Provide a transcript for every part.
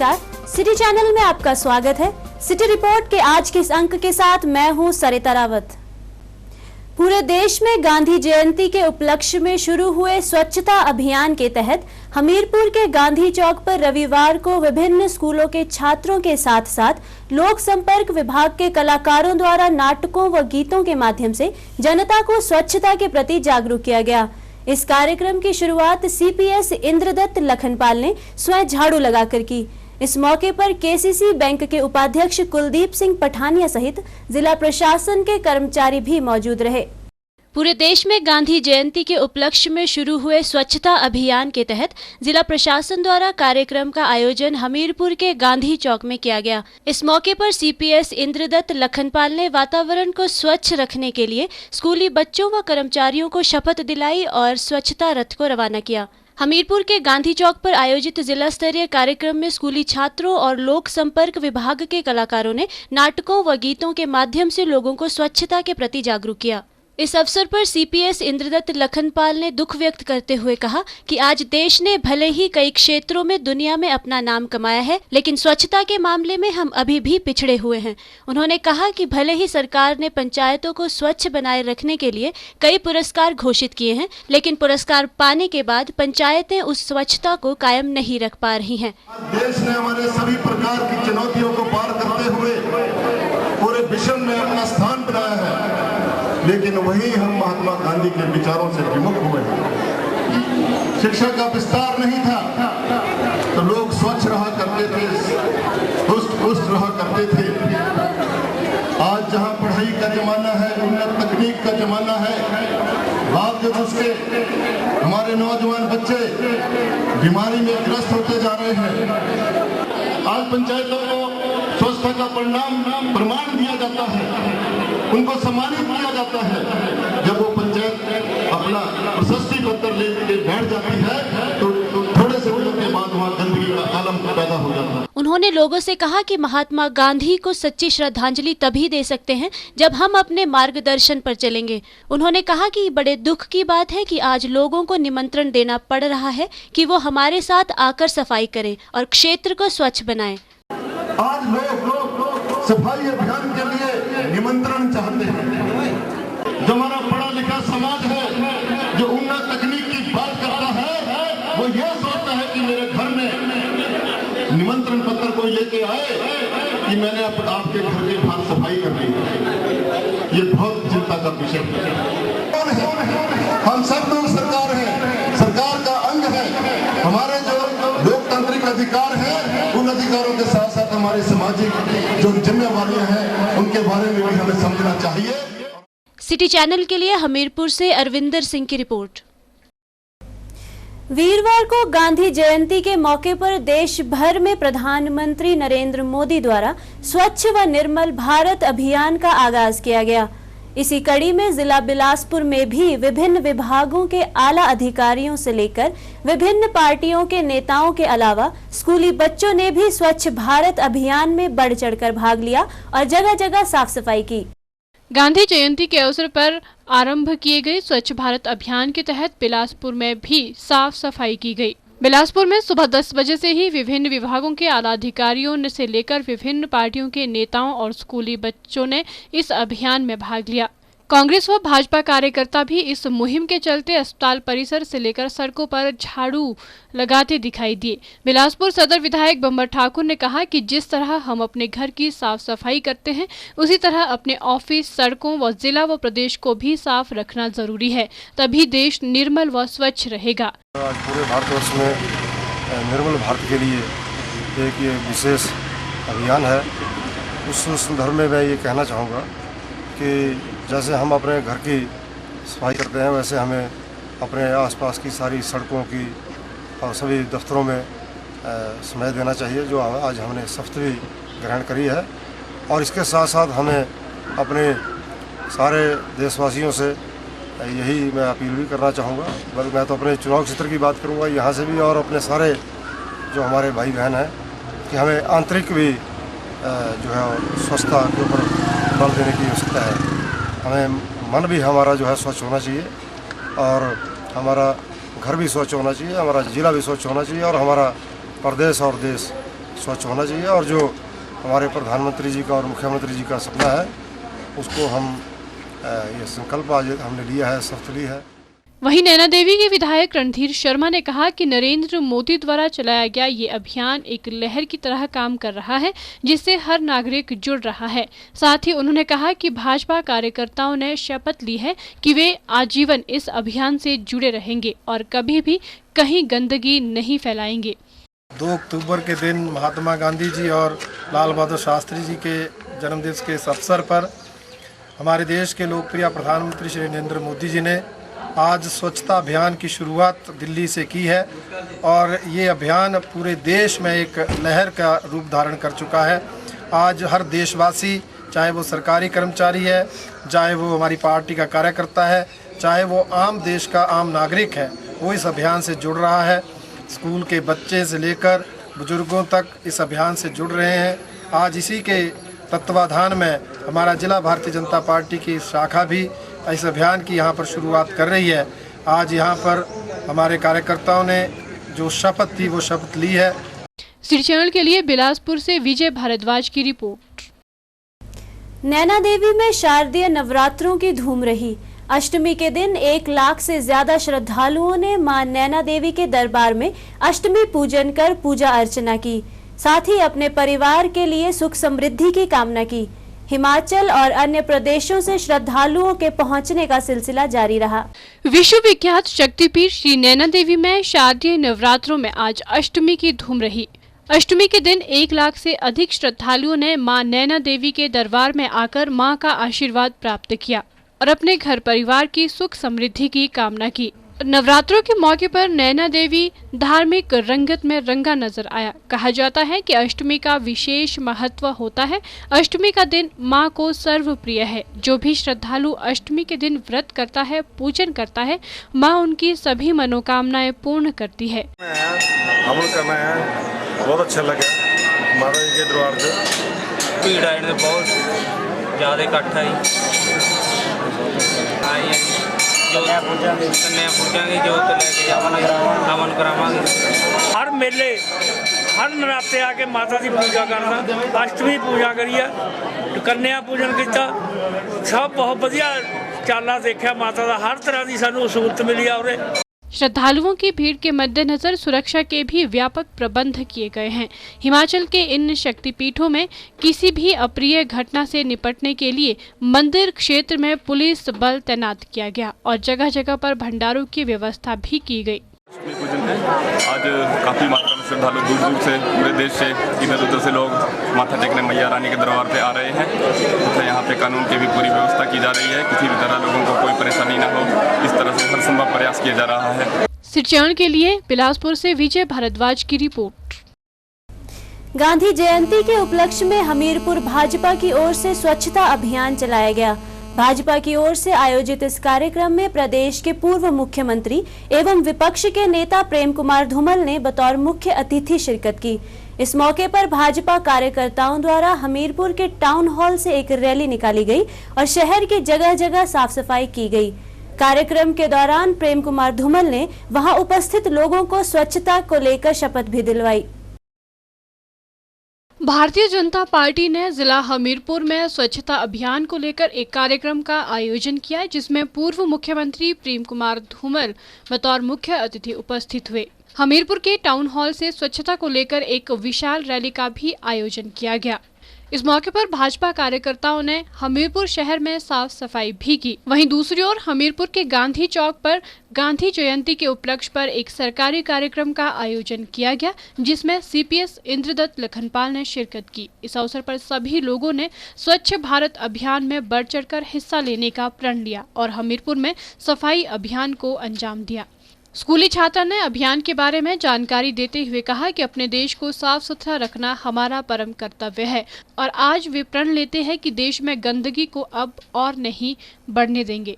नमस्कार, city channel में आपका स्वागत है। सिटी रिपोर्ट के आज के इस अंक के साथ मैं हूं सरिता रावत। पूरे देश में गांधी जयंती के उपलक्ष्य में शुरू हुए स्वच्छता अभियान के तहत हमीरपुर के गांधी चौक पर रविवार को विभिन्न स्कूलों के छात्रों के साथ साथ लोक संपर्क विभाग के कलाकारों द्वारा नाटकों व गीतों के माध्यम से जनता को स्वच्छता के प्रति जागरूक किया गया। इस कार्यक्रम की शुरुआत सीपीएस इंद्रदत्त लखनपाल ने स्वयं झाड़ू लगाकर की। इस मौके पर केसीसी बैंक के उपाध्यक्ष कुलदीप सिंह पठानिया सहित जिला प्रशासन के कर्मचारी भी मौजूद रहे। पूरे देश में गांधी जयंती के उपलक्ष्य में शुरू हुए स्वच्छता अभियान के तहत जिला प्रशासन द्वारा कार्यक्रम का आयोजन हमीरपुर के गांधी चौक में किया गया। इस मौके पर सीपीएस इंद्रदत्त लखनपाल ने वातावरण को स्वच्छ रखने के लिए स्कूली बच्चों व कर्मचारियों को शपथ दिलाई और स्वच्छता रथ को रवाना किया। हमीरपुर के गांधी चौक पर आयोजित जिला स्तरीय कार्यक्रम में स्कूली छात्रों और लोक संपर्क विभाग के कलाकारों ने नाटकों व गीतों के माध्यम से लोगों को स्वच्छता के प्रति जागरूक किया। इस अवसर पर सीपीएस इंद्रदत्त लखनपाल ने दुख व्यक्त करते हुए कहा कि आज देश ने भले ही कई क्षेत्रों में दुनिया में अपना नाम कमाया है, लेकिन स्वच्छता के मामले में हम अभी भी पिछड़े हुए हैं। उन्होंने कहा कि भले ही सरकार ने पंचायतों को स्वच्छ बनाए रखने के लिए कई पुरस्कार घोषित किए हैं, लेकिन पुरस्कार पाने के बाद पंचायतें उस स्वच्छता को कायम नहीं रख पा रही हैं। देश ने हमारे सभी प्रकार की चुनौतियों को पार करते हुए पूरे विश्व में अपना स्थान बनाया है, लेकिन वही हम महात्मा गांधी के विचारों से विमुख हुए हैं। शिक्षा का विस्तार नहीं था तो लोग स्वच्छ रहा करते थे, पुष्ट रहा करते थे। आज जहां पढ़ाई का जमाना है, उन्नत तकनीक का जमाना है, बावजूद उसके हमारे नौजवान बच्चे बीमारी में ग्रस्त होते जा रहे हैं। आज पंचायतों को स्वच्छता का प्रमाण दिया जाता है, उनको सम्मानित किया जाता है। जब वो पंचायत अपना प्रशस्ति पत्र लेके बैठ जाती है तो थोड़े से दिनों के बाद वहाँ गंदगी का आलम पैदा हो जाता है। उन्होंने लोगों से कहा कि महात्मा गांधी को सच्ची श्रद्धांजलि तभी दे सकते हैं जब हम अपने मार्गदर्शन पर चलेंगे। उन्होंने कहा कि बड़े दुख की बात है कि आज लोगों को निमंत्रण देना पड़ रहा है कि वो हमारे साथ आकर सफाई करें और क्षेत्र को स्वच्छ बनाएं। आज लोग सफाई अभियान के लिए निमंत्रण चाहते हैं। जो हमारा पढ़ा लिखा समाज है, जो उन्नत तकनीक की बात करता है, वो यह सोचता है कि मेरे घर में निमंत्रण पत्र कोई लेके आए कि मैंने आपके घर के बाहर सफाई करनी है। ये बहुत चिंता का विषय है। हम सब लोग सरकार है, सरकार का अंग है। हमारे जो लोकतांत्रिक अधिकार है, उन अधिकारों के साथ साथ हमारी सामाजिक जो जिम्मेवारियां हैं उनके बारे में भी हमें समझना चाहिए। सिटी चैनल के लिए हमीरपुर से अरविंदर सिंह की रिपोर्ट। वीरवार को गांधी जयंती के मौके पर देश भर में प्रधानमंत्री नरेंद्र मोदी द्वारा स्वच्छ व निर्मल भारत अभियान का आगाज किया गया। इसी कड़ी में जिला बिलासपुर में भी विभिन्न विभागों के आला अधिकारियों से लेकर विभिन्न पार्टियों के नेताओं के अलावा स्कूली बच्चों ने भी स्वच्छ भारत अभियान में बढ़ चढ़कर भाग लिया और जगह जगह साफ सफाई की। गांधी जयंती के अवसर पर आरंभ किए गए स्वच्छ भारत अभियान के तहत बिलासपुर में भी साफ सफाई की गई। बिलासपुर में सुबह 10 बजे से ही विभिन्न विभागों के आला अधिकारियों से लेकर विभिन्न पार्टियों के नेताओं और स्कूली बच्चों ने इस अभियान में भाग लिया। कांग्रेस व भाजपा कार्यकर्ता भी इस मुहिम के चलते अस्पताल परिसर से लेकर सड़कों पर झाड़ू लगाते दिखाई दिए। बिलासपुर सदर विधायक बंबर ठाकुर ने कहा कि जिस तरह हम अपने घर की साफ सफाई करते हैं, उसी तरह अपने ऑफिस, सड़कों व जिला व प्रदेश को भी साफ रखना जरूरी है, तभी देश निर्मल व स्वच्छ रहेगा। आज पूरे भारतवर्ष में निर्मल भारत के लिए एक ये विशेष अभियान है। उस संदर्भ में मैं ये कहना चाहूँगा कि जैसे हम अपने घर की सफाई करते हैं, वैसे हमें अपने आसपास की सारी सड़कों की और सभी दफ्तरों में समय देना चाहिए, जो आज हमने शपथ भी ग्रहण करी है। और इसके साथ साथ हमें अपने सारे देशवासियों से यही मैं अपील भी करना चाहूँगा, बल्कि मैं तो अपने चुनाव क्षेत्र की बात करूँगा यहाँ से भी, और अपने सारे जो हमारे भाई बहन हैं, कि हमें आंतरिक भी जो है स्वच्छता के ऊपर बल देने की आवश्यकता है। हमें मन भी हमारा जो है स्वच्छ होना चाहिए, और हमारा घर भी स्वच्छ होना चाहिए, हमारा जिला भी स्वच्छ होना चाहिए, और हमारा प्रदेश और देश स्वच्छ होना चाहिए और जो हमारे प्रधानमंत्री जी का और मुख्यमंत्री जी का सपना है उसको हम ये संकल्प आज हमने लिया है, शपथ ली है। वहीं नैना देवी के विधायक रणधीर शर्मा ने कहा कि नरेंद्र मोदी द्वारा चलाया गया ये अभियान एक लहर की तरह काम कर रहा है जिससे हर नागरिक जुड़ रहा है। साथ ही उन्होंने कहा कि भाजपा कार्यकर्ताओं ने शपथ ली है कि वे आजीवन इस अभियान से जुड़े रहेंगे और कभी भी कहीं गंदगी नहीं फैलाएंगे। 2 अक्टूबर के दिन महात्मा गांधी जी और लाल बहादुर शास्त्री जी के जन्मदिवस के इस अवसर पर हमारे देश के लोकप्रिय प्रधानमंत्री श्री नरेंद्र मोदी जी ने आज स्वच्छता अभियान की शुरुआत दिल्ली से की है और ये अभियान पूरे देश में एक लहर का रूप धारण कर चुका है। आज हर देशवासी, चाहे वो सरकारी कर्मचारी है, चाहे वो हमारी पार्टी का कार्यकर्ता है, चाहे वो आम देश का आम नागरिक है, वो इस अभियान से जुड़ रहा है। स्कूल के बच्चे से लेकर बुजुर्गों तक इस अभियान से जुड़ रहे हैं। आज इसी के तत्वाधान में हमारा जिला भारतीय जनता पार्टी की शाखा भी इस अभियान की यहाँ पर शुरुआत कर रही है। आज यहाँ पर हमारे कार्यकर्ताओं ने जो शपथ थी वो शपथ ली है। सिटी चैनल के लिए बिलासपुर से विजय भारद्वाज की रिपोर्ट। नैना देवी में शारदीय नवरात्रों की धूम रही। अष्टमी के दिन 1 लाख से ज्यादा श्रद्धालुओं ने मां नैना देवी के दरबार में अष्टमी पूजन कर पूजा अर्चना की, साथ ही अपने परिवार के लिए सुख समृद्धि की कामना की। हिमाचल और अन्य प्रदेशों से श्रद्धालुओं के पहुंचने का सिलसिला जारी रहा। विश्व विख्यात शक्तिपीठ श्री नैना देवी में शारदीय नवरात्रों में आज अष्टमी की धूम रही। अष्टमी के दिन 1 लाख से अधिक श्रद्धालुओं ने मां नैना देवी के दरबार में आकर मां का आशीर्वाद प्राप्त किया और अपने घर परिवार की सुख समृद्धि की कामना की। नवरात्रों के मौके पर नैना देवी धार्मिक रंगत में रंगा नजर आया। कहा जाता है कि अष्टमी का विशेष महत्व होता है। अष्टमी का दिन मां को सर्वप्रिय है। जो भी श्रद्धालु अष्टमी के दिन व्रत करता है, पूजन करता है, मां उनकी सभी मनोकामनाएं पूर्ण करती है। अमल करना है, बहुत अच्छा लगा माता जी के दरबार से। भीड़ आए ने बहुत ज़्यादा इकट्ठा जो पूजांगे जो तो लेके जावांगे हवन करावांगे। हर मेले हर नराते आके माता की पूजा करना, अष्टमी पूजा करिए, कन्या पूजन किया, सब बहुत बढ़िया चाला देखा माता का। हर तरह की सानू सहूलत मिली और श्रद्धालुओं की भीड़ के मद्देनजर सुरक्षा के भी व्यापक प्रबंध किए गए हैं। हिमाचल के इन शक्तिपीठों में किसी भी अप्रिय घटना से निपटने के लिए मंदिर क्षेत्र में पुलिस बल तैनात किया गया और जगह जगह पर भंडारों की व्यवस्था भी की गई। पूजन है आज काफ़ी मात्रा में श्रद्धालु दूर दूर से, पूरे देश से, इधर उधर से लोग माथा टेकने मैया रानी के दरबार पे आ रहे हैं। तो यहाँ पे कानून की भी पूरी व्यवस्था की जा रही है, किसी भी तरह लोगों को कोई परेशानी ना हो, इस तरह से हर संभव प्रयास किया जा रहा है। सिटी चैनल के लिए बिलासपुर से विजय भारद्वाज की रिपोर्ट। गांधी जयंती के उपलक्ष्य में हमीरपुर भाजपा की ओर से स्वच्छता अभियान चलाया गया। भाजपा की ओर से आयोजित इस कार्यक्रम में प्रदेश के पूर्व मुख्यमंत्री एवं विपक्ष के नेता प्रेम कुमार धूमल ने बतौर मुख्य अतिथि शिरकत की। इस मौके पर भाजपा कार्यकर्ताओं द्वारा हमीरपुर के टाउन हॉल से एक रैली निकाली गई और शहर की जगह जगह साफ सफाई की गई। कार्यक्रम के दौरान प्रेम कुमार धूमल ने वहां उपस्थित लोगों को स्वच्छता को लेकर शपथ भी दिलवाई। भारतीय जनता पार्टी ने जिला हमीरपुर में स्वच्छता अभियान को लेकर एक कार्यक्रम का आयोजन किया, जिसमें पूर्व मुख्यमंत्री प्रेम कुमार धूमल बतौर मुख्य अतिथि उपस्थित हुए। हमीरपुर के टाउन हॉल से स्वच्छता को लेकर एक विशाल रैली का भी आयोजन किया गया। इस मौके पर भाजपा कार्यकर्ताओं ने हमीरपुर शहर में साफ सफाई भी की। वहीं दूसरी ओर हमीरपुर के गांधी चौक पर गांधी जयंती के उपलक्ष्य पर एक सरकारी कार्यक्रम का आयोजन किया गया, जिसमें सीपीएस इंद्रदत्त लखनपाल ने शिरकत की। इस अवसर पर सभी लोगों ने स्वच्छ भारत अभियान में बढ़ चढ़कर हिस्सा लेने का प्रण लिया और हमीरपुर में सफाई अभियान को अंजाम दिया। स्कूली छात्रा ने अभियान के बारे में जानकारी देते हुए कहा कि अपने देश को साफ सुथरा रखना हमारा परम कर्तव्य है और आज वे प्रण लेते हैं कि देश में गंदगी को अब और नहीं बढ़ने देंगे।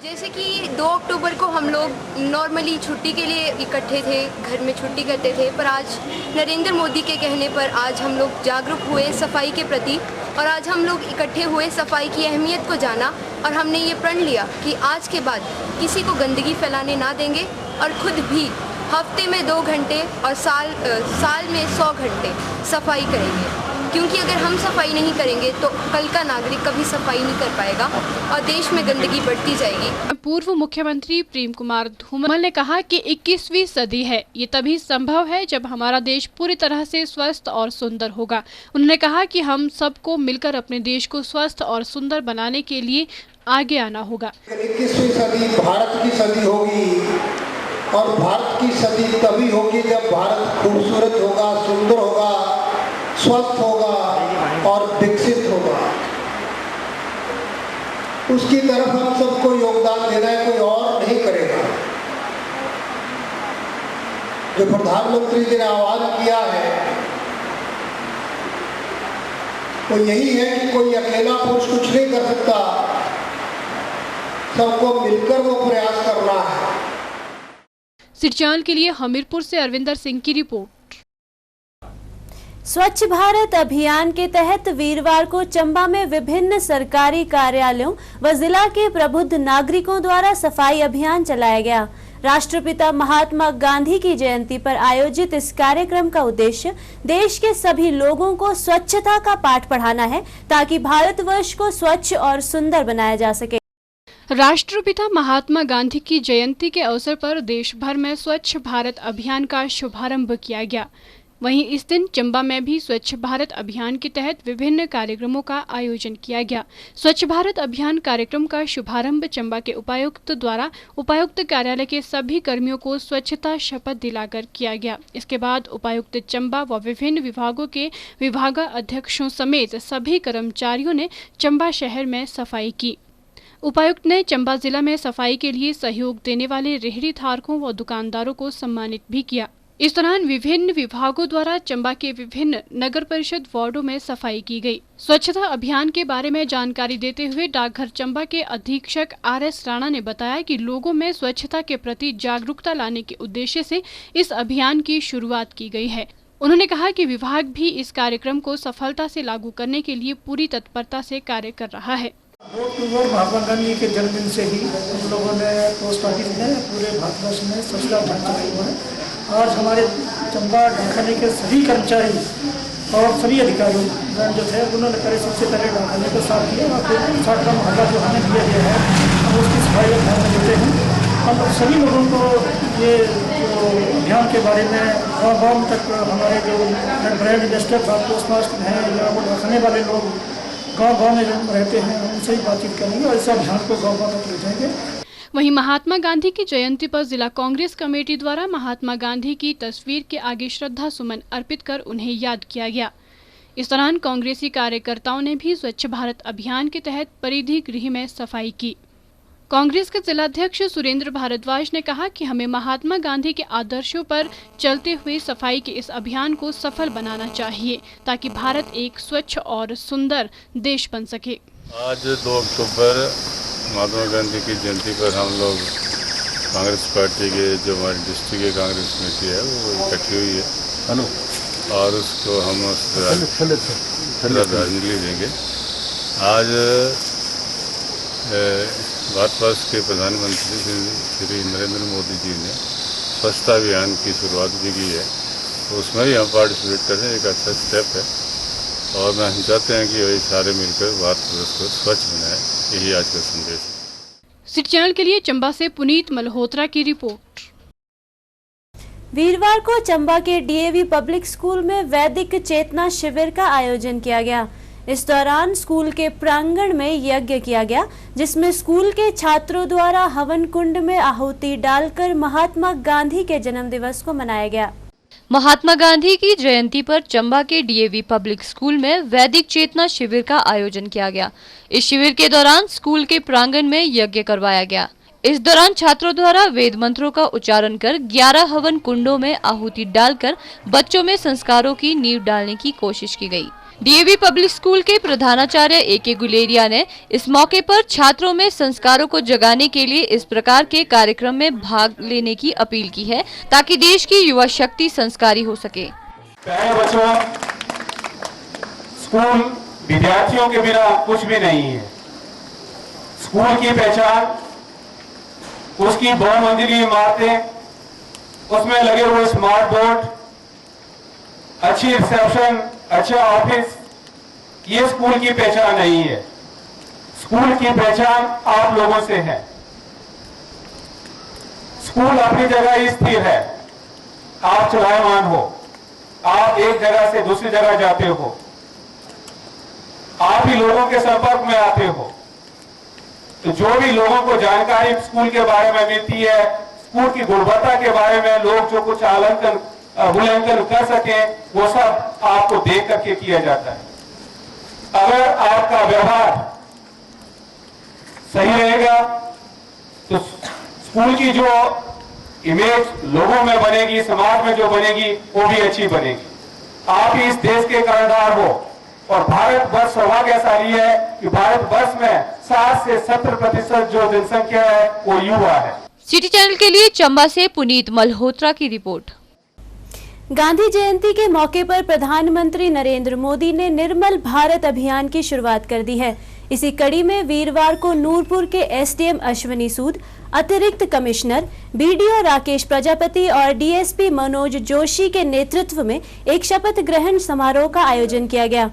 जैसे कि 2 अक्टूबर को हम लोग नॉर्मली छुट्टी के लिए इकट्ठे थे, घर में छुट्टी करते थे, पर आज नरेंद्र मोदी के कहने पर आज हम लोग जागरूक हुए सफाई के प्रति और आज हम लोग इकट्ठे हुए, सफाई की अहमियत को जाना और हमने ये प्रण लिया कि आज के बाद किसी को गंदगी फैलाने ना देंगे और खुद भी हफ्ते में 2 घंटे और साल में 100 घंटे सफाई करेंगे, क्योंकि अगर हम सफाई नहीं करेंगे तो कल का नागरिक कभी सफाई नहीं कर पाएगा और देश में गंदगी बढ़ती जाएगी। पूर्व मुख्यमंत्री प्रेम कुमार धूमल ने कहा कि 21वीं सदी है, ये तभी संभव है जब हमारा देश पूरी तरह से स्वस्थ और सुंदर होगा। उन्होंने कहा कि हम सबको मिलकर अपने देश को स्वस्थ और सुंदर बनाने के लिए आगे आना होगा। 21वीं सदी भारत की सदी होगी और भारत की सदी तभी होगी जब भारत खूबसूरत होगा, सुंदर होगा, स्वस्थ होगा और विकसित होगा। उसकी तरफ हम सबको योगदान देना है, कोई और नहीं करेगा। जो प्रधानमंत्री जी ने आह्वान किया है वो यही है कि कोई अकेला पुरुष कुछ नहीं कर सकता, सबको मिलकर वो प्रयास करना है। सिटी चैनल के लिए हमीरपुर से अरविंदर सिंह की रिपोर्ट। स्वच्छ भारत अभियान के तहत वीरवार को चंबा में विभिन्न सरकारी कार्यालयों व जिला के प्रबुद्ध नागरिकों द्वारा सफाई अभियान चलाया गया। राष्ट्रपिता महात्मा गांधी की जयंती पर आयोजित इस कार्यक्रम का उद्देश्य देश के सभी लोगों को स्वच्छता का पाठ पढ़ाना है, ताकि भारतवर्ष को स्वच्छ और सुंदर बनाया जा सके। राष्ट्रपिता महात्मा गांधी की जयंती के अवसर पर देश भर में स्वच्छ भारत अभियान का शुभारंभ किया गया। वहीं इस दिन चंबा में भी स्वच्छ भारत अभियान के तहत विभिन्न कार्यक्रमों का आयोजन किया गया। स्वच्छ भारत अभियान कार्यक्रम का शुभारंभ चंबा के उपायुक्त द्वारा उपायुक्त कार्यालय के सभी कर्मियों को स्वच्छता शपथ दिलाकर किया गया। इसके बाद उपायुक्त चंबा व विभिन्न विभागों के विभागाध्यक्षों समेत सभी कर्मचारियों ने चंबा शहर में सफाई की। उपायुक्त ने चंबा जिला में सफाई के लिए सहयोग देने वाले रेहड़ी धारकों व दुकानदारों को सम्मानित भी किया। इस दौरान विभिन्न विभागों द्वारा चंबा के विभिन्न नगर परिषद वार्डों में सफाई की गई। स्वच्छता अभियान के बारे में जानकारी देते हुए डाकघर चंबा के अधीक्षक RS राणा ने बताया कि लोगों में स्वच्छता के प्रति जागरूकता लाने के उद्देश्य से इस अभियान की शुरुआत की गई है। उन्होंने कहा कि विभाग भी इस कार्यक्रम को सफलता से लागू करने के लिए पूरी तत्परता से कार्य कर रहा है। 2 अक्टूबर महात्मा गांधी के जन्मदिन से ही हम लोगों ने पोस्ट ऑफिस में पूरे भारतवर्ष में स्वच्छता अभियान चलाया हुआ है। आज हमारे चंबा डाकखाने के सभी कर्मचारी और सभी अधिकारी जो थे उन्होंने सबसे पहले डाकखाने को साफ किया और फिर साठ का मोहल्ला जो हमें दिया गया है हम उसकी सफाई का ध्यान में देते हैं। हम सभी लोगों को ये जो अभियान के बारे में गाँव तक हमारे जो ब्रांड इन्वेस्टर पोस्ट मास्टर हैं या वो डाकखाने वाले लोग गाँव में रहते हैं उनसे ही बातचीत करेंगे और इस अभियान को गाँव तक ले जाएंगे। वहीं महात्मा गांधी की जयंती पर जिला कांग्रेस कमेटी द्वारा महात्मा गांधी की तस्वीर के आगे श्रद्धा सुमन अर्पित कर उन्हें याद किया गया। इस दौरान कांग्रेसी कार्यकर्ताओं ने भी स्वच्छ भारत अभियान के तहत परिधि गृह में सफाई की। कांग्रेस के जिलाध्यक्ष सुरेंद्र भारद्वाज ने कहा कि हमें महात्मा गांधी के आदर्शों पर चलते हुए सफाई के इस अभियान को सफल बनाना चाहिए, ताकि भारत एक स्वच्छ और सुंदर देश बन सके। आज 2 अक्टूबर महात्मा गांधी की जयंती पर हम लोग कांग्रेस पार्टी के जो हमारी डिस्ट्रिक्ट की कांग्रेस कमेटी है वो इकट्ठी हुई है और उसको हम श्रद्धांजलि देंगे। आज भारतवर्ष के प्रधानमंत्री श्री नरेंद्र मोदी जी ने स्वच्छता अभियान की शुरुआत भी की है, तो उसमें भी हम पार्टिसिपेट करें, एक अच्छा स्टेप है और हम चाहते हैं कि वही सारे मिलकर भारतवर्ष को स्वच्छ बनाए। यही आज का संदेश है। सिटी चैनल के लिए चंबा से पुनीत मल्होत्रा की रिपोर्ट। वीरवार को चंबा के DAV पब्लिक स्कूल में वैदिक चेतना शिविर का आयोजन किया गया। इस दौरान स्कूल के प्रांगण में यज्ञ किया गया, जिसमें स्कूल के छात्रों द्वारा हवन कुंड में आहुति डालकर महात्मा गांधी के जन्म दिवस को मनाया गया। महात्मा गांधी की जयंती पर चंबा के DAV पब्लिक स्कूल में वैदिक चेतना शिविर का आयोजन किया गया। इस शिविर के दौरान स्कूल के प्रांगण में यज्ञ करवाया गया। इस दौरान छात्रों द्वारा वेद मंत्रों का उच्चारण कर 11 हवन कुंडों में आहुति डालकर बच्चों में संस्कारों की नींव डालने की कोशिश की गई। DAV पब्लिक स्कूल के प्रधानाचार्य AK गुलेरिया ने इस मौके पर छात्रों में संस्कारों को जगाने के लिए इस प्रकार के कार्यक्रम में भाग लेने की अपील की है, ताकि देश की युवा शक्ति संस्कारी हो सके। प्यारे बच्चों, स्कूल विद्यार्थियों के बिना कुछ भी नहीं है। स्कूल की पहचान उसकी बहुमंजिली इमारतें, उसमें लगे हुए स्मार्ट बोर्ड, अच्छी रिसेप्शन, अच्छा ऑफिस, ये स्कूल की पहचान नहीं है। स्कूल की पहचान आप लोगों से है। स्कूल अपनी जगह ही स्थिर है, आप चलायमान हो, आप एक जगह से दूसरी जगह जाते हो, आप ही लोगों के संपर्क में आते हो। तो जो भी लोगों को जानकारी स्कूल के बारे में मिलती है, स्कूल की गुणवत्ता के बारे में लोग जो कुछ मूल्यांकन कर सके, वो सब आपको देख करके किया जाता है। अगर आपका व्यवहार सही रहेगा तो स्कूल की जो इमेज लोगों में बनेगी, समाज में जो बनेगी, वो भी अच्छी बनेगी। आप ही इस देश के कर्णधार हो और भारत वर्ष सौभाग्यशाली है कि भारत वर्ष में 60 से 70% जो जनसंख्या है वो युवा है। सिटी चैनल के लिए चंबा से पुनीत मल्होत्रा की रिपोर्ट। गांधी जयंती के मौके पर प्रधानमंत्री नरेंद्र मोदी ने निर्मल भारत अभियान की शुरुआत कर दी है। इसी कड़ी में वीरवार को नूरपुर के एसडीएम अश्वनी सूद, अतिरिक्त कमिश्नर बीडीओ राकेश प्रजापति और डीएसपी मनोज जोशी के नेतृत्व में एक शपथ ग्रहण समारोह का आयोजन किया गया।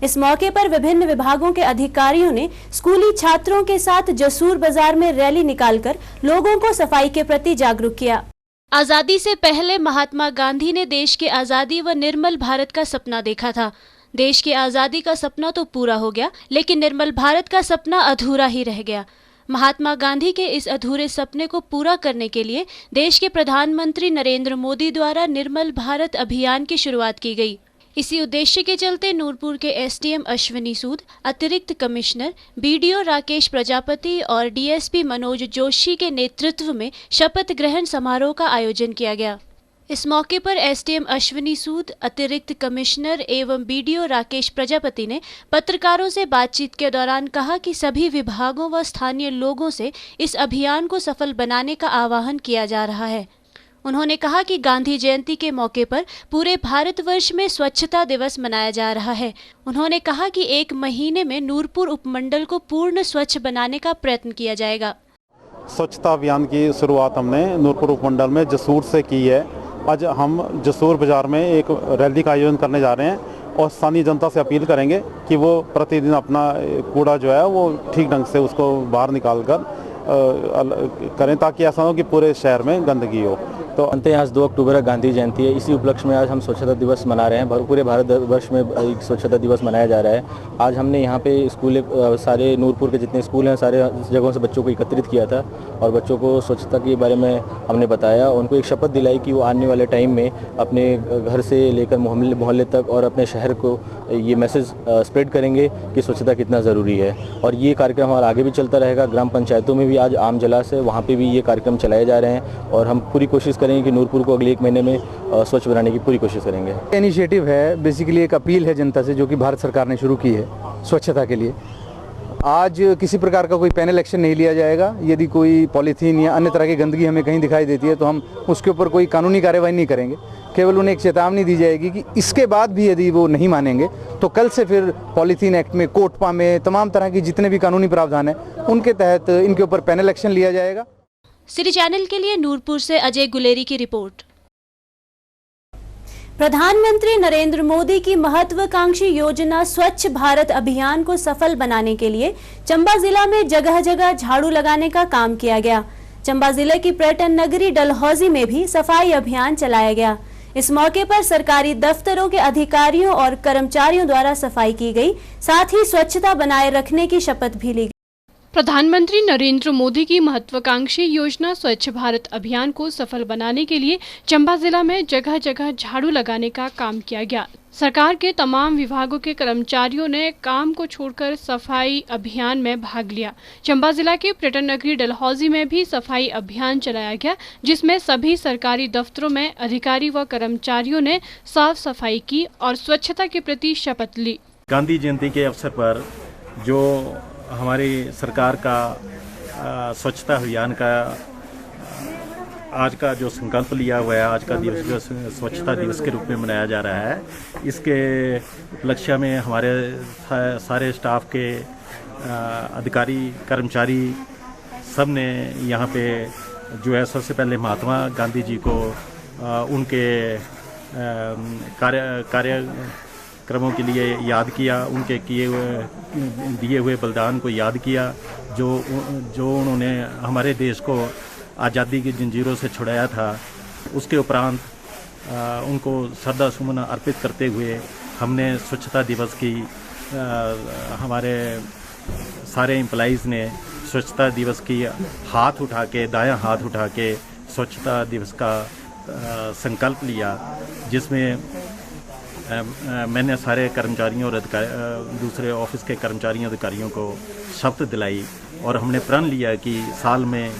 इस मौके पर विभिन्न विभागों के अधिकारियों ने स्कूली छात्रों के साथ जसूर बाजार में रैली निकालकर लोगों को सफाई के प्रति जागरूक किया। आजादी से पहले महात्मा गांधी ने देश की आजादी व निर्मल भारत का सपना देखा था। देश की आजादी का सपना तो पूरा हो गया, लेकिन निर्मल भारत का सपना अधूरा ही रह गया। महात्मा गांधी के इस अधूरे सपने को पूरा करने के लिए देश के प्रधानमंत्री नरेंद्र मोदी द्वारा निर्मल भारत अभियान की शुरुआत की गई। इसी उद्देश्य के चलते नूरपुर के एसडीएम अश्वनी सूद, अतिरिक्त कमिश्नर बीडीओ राकेश प्रजापति और डीएसपी मनोज जोशी के नेतृत्व में शपथ ग्रहण समारोह का आयोजन किया गया। इस मौके पर एसडीएम अश्वनी सूद, अतिरिक्त कमिश्नर एवं बीडीओ राकेश प्रजापति ने पत्रकारों से बातचीत के दौरान कहा कि सभी विभागों व स्थानीय लोगों से इस अभियान को सफल बनाने का आह्वान किया जा रहा है। उन्होंने कहा कि गांधी जयंती के मौके पर पूरे भारतवर्ष में स्वच्छता दिवस मनाया जा रहा है। उन्होंने कहा कि 1 महीने में नूरपुर उपमंडल को पूर्ण स्वच्छ बनाने का प्रयत्न किया जाएगा। स्वच्छता अभियान की शुरुआत हमने नूरपुर उपमंडल में जसूर से की है। आज हम जसूर बाजार में एक रैली का आयोजन करने जा रहे हैं और स्थानीय जनता से अपील करेंगे कि वो प्रतिदिन अपना कूड़ा जो है वो ठीक ढंग से उसको बाहर निकाल कर करें, ताकि ऐसा हो कि पूरे शहर में गंदगी हो। तो अंत आज 2 अक्टूबर गांधी जयंती है। इसी उपलक्ष्य में आज हम स्वच्छता दिवस मना रहे हैं। पूरे भारतवर्ष में एक स्वच्छता दिवस मनाया जा रहा है। आज हमने यहाँ पे स्कूल सारे नूरपुर के जितने स्कूल हैं सारे जगहों से बच्चों को एकत्रित किया था और बच्चों को स्वच्छता के बारे में हमने बताया। उनको एक शपथ दिलाई कि वो आने वाले टाइम में अपने घर से लेकर मोहल्ले तक और अपने शहर को ये मैसेज स्प्रेड करेंगे कि स्वच्छता कितना ज़रूरी है। और ये कार्यक्रम हमारा आगे भी चलता रहेगा। ग्राम पंचायतों में भी आज आम जलास है, वहाँ पे भी ये कार्यक्रम चलाए जा रहे हैं और हम पूरी कोशिश करेंगे कि नूरपुर को अगले 1 महीने में स्वच्छ बनाने की पूरी कोशिश करेंगे। इनिशिएटिव है, बेसिकली एक अपील है जनता से जो कि भारत सरकार ने शुरू की है स्वच्छता के लिए। आज किसी प्रकार का कोई पैनल एक्शन नहीं लिया जाएगा। यदि कोई पॉलीथीन या अन्य तरह की गंदगी हमें कहीं दिखाई देती है तो हम उसके ऊपर कोई कानूनी कार्रवाई नहीं करेंगे। केवल उन्हें एक चेतावनी दी जाएगी कि इसके बाद भी यदि वो नहीं मानेंगे तो कल से फिर पॉलीथीन एक्ट में, कोटपा में, तमाम तरह की जितने भी कानूनी प्रावधान है उनके तहत इनके ऊपर पैनल एक्शन लिया जाएगा। सिटी चैनल के लिए नूरपुर से अजय गुलेरी की रिपोर्ट। प्रधानमंत्री नरेंद्र मोदी की महत्वाकांक्षी योजना स्वच्छ भारत अभियान को सफल बनाने के लिए चंबा जिला में जगह जगह झाड़ू लगाने का काम किया गया। चंबा जिले की पर्यटन नगरी डलहौजी में भी सफाई अभियान चलाया गया। इस मौके पर सरकारी दफ्तरों के अधिकारियों और कर्मचारियों द्वारा सफाई की गई, साथ ही स्वच्छता बनाए रखने की शपथ भी ली गई। प्रधानमंत्री नरेंद्र मोदी की महत्वाकांक्षी योजना स्वच्छ भारत अभियान को सफल बनाने के लिए चंबा जिला में जगह जगह झाड़ू लगाने का काम किया गया। सरकार के तमाम विभागों के कर्मचारियों ने काम को छोड़कर सफाई अभियान में भाग लिया। चंबा जिला के पर्यटन नगरी डलहौजी में भी सफाई अभियान चलाया गया, जिसमें सभी सरकारी दफ्तरों में अधिकारी व कर्मचारियों ने साफ सफाई की और स्वच्छता के प्रति शपथ ली। गांधी जयंती के अवसर पर जो हमारी सरकार का स्वच्छता अभियान का आज का जो संकल्प लिया हुआ है, आज का दिवस जो स्वच्छता दिवस के रूप में मनाया जा रहा है, इसके उपलक्ष्य में हमारे सारे स्टाफ के अधिकारी कर्मचारी सब ने यहाँ पे जो है सबसे पहले महात्मा गांधी जी को उनके कार्यक्रमों के लिए याद किया, उनके दिए हुए बलिदान को याद किया, जो उन्होंने हमारे देश को आज़ादी की जंजीरों से छुड़ाया था। उसके उपरांत उनको श्रद्धा सुमन अर्पित करते हुए हमने स्वच्छता दिवस की हमारे सारे एम्प्लॉइज़ ने स्वच्छता दिवस की दायां हाथ उठा के स्वच्छता दिवस का संकल्प लिया, जिसमें मैंने सारे कर्मचारियों और दूसरे ऑफिस के कर्मचारियों अधिकारियों को शपथ दिलाई और हमने प्रण लिया कि साल में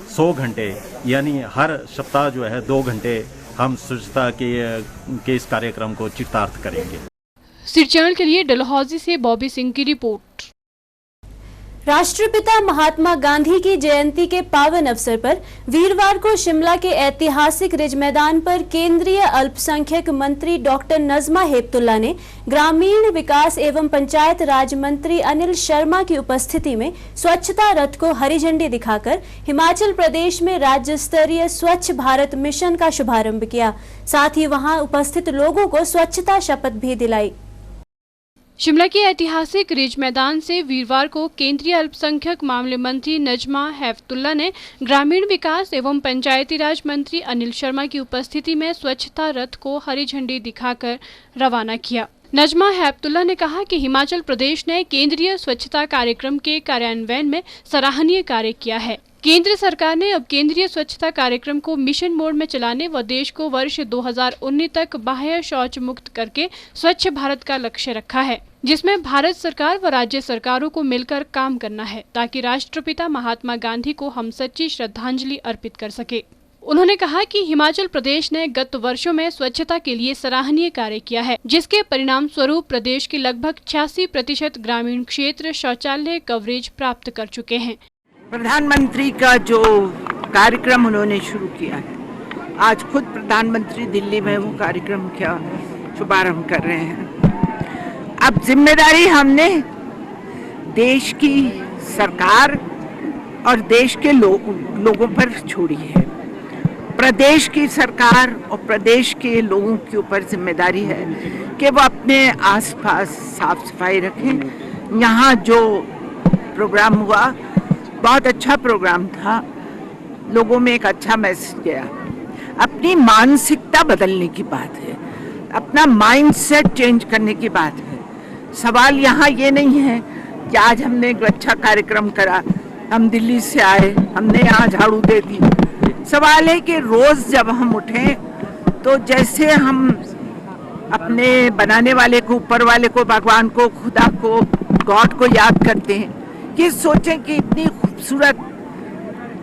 100 घंटे यानी हर सप्ताह जो है 2 घंटे हम स्वच्छता के इस कार्यक्रम को चितार्थ करेंगे। सिरचैनल के लिए डलहौजी से बॉबी सिंह की रिपोर्ट। राष्ट्रपिता महात्मा गांधी की जयंती के पावन अवसर पर वीरवार को शिमला के ऐतिहासिक रिज मैदान पर केंद्रीय अल्पसंख्यक मंत्री डॉक्टर नजमा हेपतुल्ला ने ग्रामीण विकास एवं पंचायत राज मंत्री अनिल शर्मा की उपस्थिति में स्वच्छता रथ को हरी झंडी दिखाकर हिमाचल प्रदेश में राज्य स्तरीय स्वच्छ भारत मिशन का शुभारंभ किया। साथ ही वहां उपस्थित लोगों को स्वच्छता शपथ भी दिलाई। शिमला के ऐतिहासिक रिज मैदान से वीरवार को केंद्रीय अल्पसंख्यक मामले मंत्री नजमा हेपतुल्ला ने ग्रामीण विकास एवं पंचायती राज मंत्री अनिल शर्मा की उपस्थिति में स्वच्छता रथ को हरी झंडी दिखाकर रवाना किया। नजमा हेपतुल्ला ने कहा कि हिमाचल प्रदेश ने केंद्रीय स्वच्छता कार्यक्रम के कार्यान्वयन में सराहनीय कार्य किया है। केंद्र सरकार ने अब केंद्रीय स्वच्छता कार्यक्रम को मिशन मोड में चलाने व देश को वर्ष 2019 तक बाह्य शौच मुक्त करके स्वच्छ भारत का लक्ष्य रखा है, जिसमें भारत सरकार व राज्य सरकारों को मिलकर काम करना है ताकि राष्ट्रपिता महात्मा गांधी को हम सच्ची श्रद्धांजलि अर्पित कर सके। उन्होंने कहा कि हिमाचल प्रदेश ने गत वर्षों में स्वच्छता के लिए सराहनीय कार्य किया है, जिसके परिणाम स्वरूप प्रदेश के लगभग 86% ग्रामीण क्षेत्र शौचालय कवरेज प्राप्त कर चुके हैं। प्रधानमंत्री का जो कार्यक्रम उन्होंने शुरू किया है, आज खुद प्रधानमंत्री दिल्ली में वो कार्यक्रम का शुभारंभ कर रहे हैं। अब जिम्मेदारी हमने देश की सरकार और देश के लोगों पर छोड़ी है। प्रदेश की सरकार और प्रदेश के लोगों के ऊपर जिम्मेदारी है कि वो अपने आसपास साफ सफाई रखें। यहाँ जो प्रोग्राम हुआ बहुत अच्छा प्रोग्राम था, लोगों में एक अच्छा मैसेज गया। अपनी मानसिकता बदलने की बात है, अपना माइंडसेट चेंज करने की बात है। सवाल यहाँ ये नहीं है कि आज हमने एक अच्छा कार्यक्रम करा, हम दिल्ली से आए, हमने यहाँ झाड़ू दे दी। सवाल है कि रोज जब हम उठें तो जैसे हम अपने बनाने वाले को, ऊपर वाले को, भगवान को, खुदा को, गॉड को याद करते हैं कि सोचें कि इतनी खूबसूरत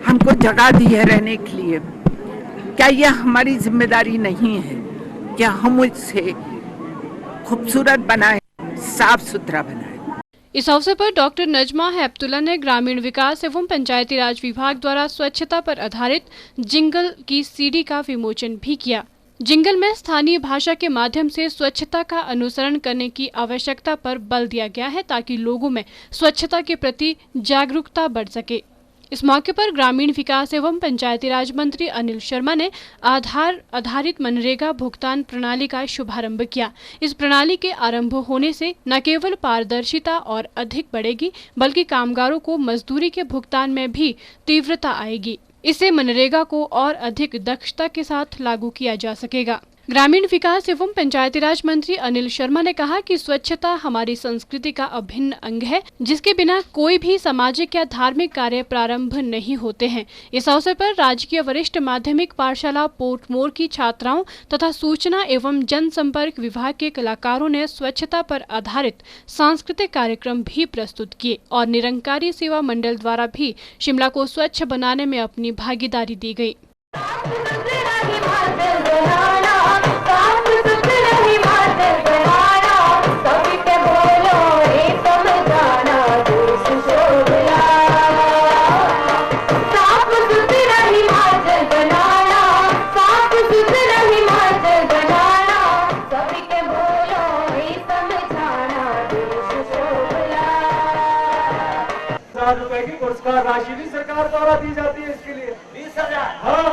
हमको जगह दी है रहने के लिए, क्या यह हमारी जिम्मेदारी नहीं है कि हम इसे खूबसूरत बनाएं, साफ सुथरा बनाएं। इस अवसर पर डॉक्टर नजमा हेपतुल्ला ने ग्रामीण विकास एवं पंचायती राज विभाग द्वारा स्वच्छता पर आधारित जिंगल की सीडी का विमोचन भी किया। जिंगल में स्थानीय भाषा के माध्यम से स्वच्छता का अनुसरण करने की आवश्यकता पर बल दिया गया है ताकि लोगों में स्वच्छता के प्रति जागरूकता बढ़ सके। इस मौके पर ग्रामीण विकास एवं पंचायती राज मंत्री अनिल शर्मा ने आधार आधारित मनरेगा भुगतान प्रणाली का शुभारंभ किया। इस प्रणाली के आरंभ होने से न केवल पारदर्शिता और अधिक बढ़ेगी, बल्कि कामगारों को मजदूरी के भुगतान में भी तीव्रता आएगी। इसे मनरेगा को और अधिक दक्षता के साथ लागू किया जा सकेगा। ग्रामीण विकास एवं पंचायती राज मंत्री अनिल शर्मा ने कहा कि स्वच्छता हमारी संस्कृति का अभिन्न अंग है, जिसके बिना कोई भी सामाजिक या धार्मिक कार्य प्रारंभ नहीं होते हैं। इस अवसर पर राजकीय वरिष्ठ माध्यमिक पाठशाला पोर्टमोर की छात्राओं तथा सूचना एवं जनसंपर्क विभाग के कलाकारों ने स्वच्छता पर आधारित सांस्कृतिक कार्यक्रम भी प्रस्तुत किए और निरंकारी सेवा मंडल द्वारा भी शिमला को स्वच्छ बनाने में अपनी भागीदारी दी गई। ₹20,000 की पुरस्कार राशि भी सरकार द्वारा दी जाती है इसके लिए 20,000। हाँ,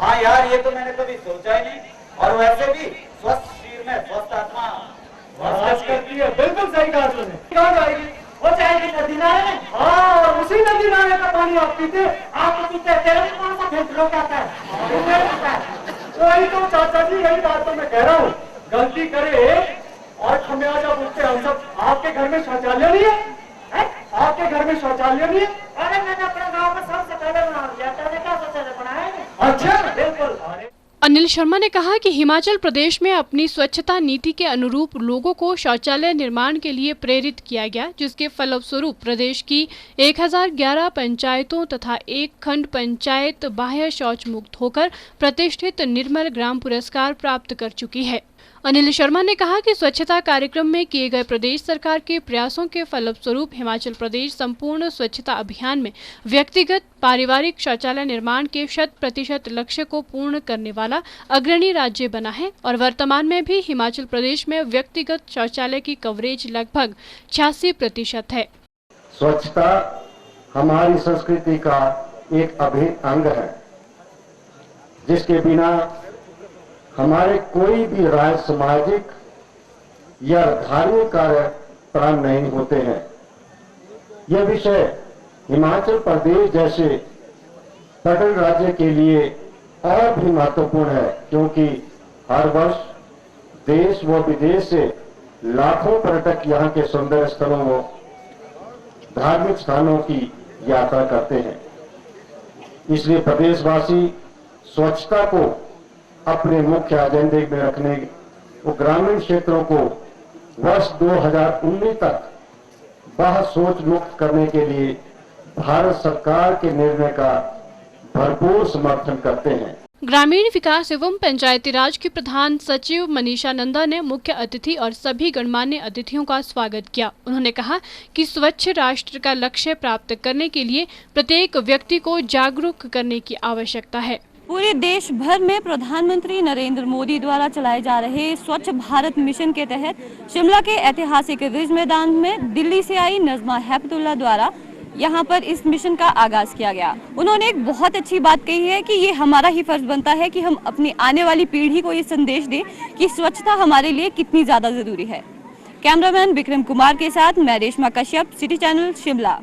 हाँ यार, ये तो मैंने कभी सोचा ही नहीं। और वैसे भी स्वस्थ शरीर में स्वस्थ आत्मा वास करती है। बिल्कुल सही कहा तुमने। कहाँ जाएगी? वो जाएगी नदी नाले में। हाँ, और उसी नदी नाले का पानी आप पीते, आप पीते, तेरे में कौन सा फिल्टर आता है? वही तो चाचा जी, यही बात तो मैं कह रहा हूँ। गलती करे और खमियाजा पूछते हम सब। आपके घर में शौचालय नहीं है? आपके घर में शौचालय नहीं है? अरे मैंने अपने गांव में सबसे पहले बना दिया। तेरे क्या शौचालय बनाया है? अच्छा, बिल्कुल। अनिल शर्मा ने कहा कि हिमाचल प्रदेश में अपनी स्वच्छता नीति के अनुरूप लोगों को शौचालय निर्माण के लिए प्रेरित किया गया, जिसके फलस्वरूप प्रदेश की 1011 पंचायतों तथा एक खंड पंचायत बाह्य शौच मुक्त होकर प्रतिष्ठित निर्मल ग्राम पुरस्कार प्राप्त कर चुकी है। अनिल शर्मा ने कहा कि स्वच्छता कार्यक्रम में किए गए प्रदेश सरकार के प्रयासों के फलस्वरूप हिमाचल प्रदेश संपूर्ण स्वच्छता अभियान में व्यक्तिगत पारिवारिक शौचालय निर्माण के 100% लक्ष्य को पूर्ण करने वाला अग्रणी राज्य बना है और वर्तमान में भी हिमाचल प्रदेश में व्यक्तिगत शौचालय की कवरेज लगभग 86% है। स्वच्छता हमारी संस्कृति का एक अभिन्न अंग है, जिसके बिना हमारे कोई भी राय सामाजिक या धार्मिक कार्य प्रारंभ नहीं होते हैं। यह विषय हिमाचल प्रदेश जैसे तटीय राज्य के लिए और भी महत्वपूर्ण है, क्योंकि हर वर्ष देश व विदेश से लाखों पर्यटक यहाँ के सुंदर स्थलों व धार्मिक स्थानों की यात्रा करते हैं। इसलिए प्रदेशवासी स्वच्छता को अपने मुख्य एजेंडे में रखने और ग्रामीण क्षेत्रों को वर्ष 2019 तक बाह्य शौच मुक्त करने के लिए भारत सरकार के निर्णय का भरपूर समर्थन करते हैं। ग्रामीण विकास एवं पंचायती राज की प्रधान सचिव मनीषा नंदा ने मुख्य अतिथि और सभी गणमान्य अतिथियों का स्वागत किया। उन्होंने कहा कि स्वच्छ राष्ट्र का लक्ष्य प्राप्त करने के लिए प्रत्येक व्यक्ति को जागरूक करने की आवश्यकता है। पूरे देश भर में प्रधानमंत्री नरेंद्र मोदी द्वारा चलाए जा रहे स्वच्छ भारत मिशन के तहत शिमला के ऐतिहासिक रिज मैदान में दिल्ली से आई नजमा हैबतुल्ला द्वारा यहाँ पर इस मिशन का आगाज किया गया। उन्होंने एक बहुत अच्छी बात कही है कि ये हमारा ही फर्ज बनता है कि हम अपनी आने वाली पीढ़ी को ये संदेश दें कि स्वच्छता हमारे लिए कितनी ज्यादा जरूरी है। कैमरामैन विक्रम कुमार के साथ मैं रेशमा कश्यप, सिटी चैनल शिमला।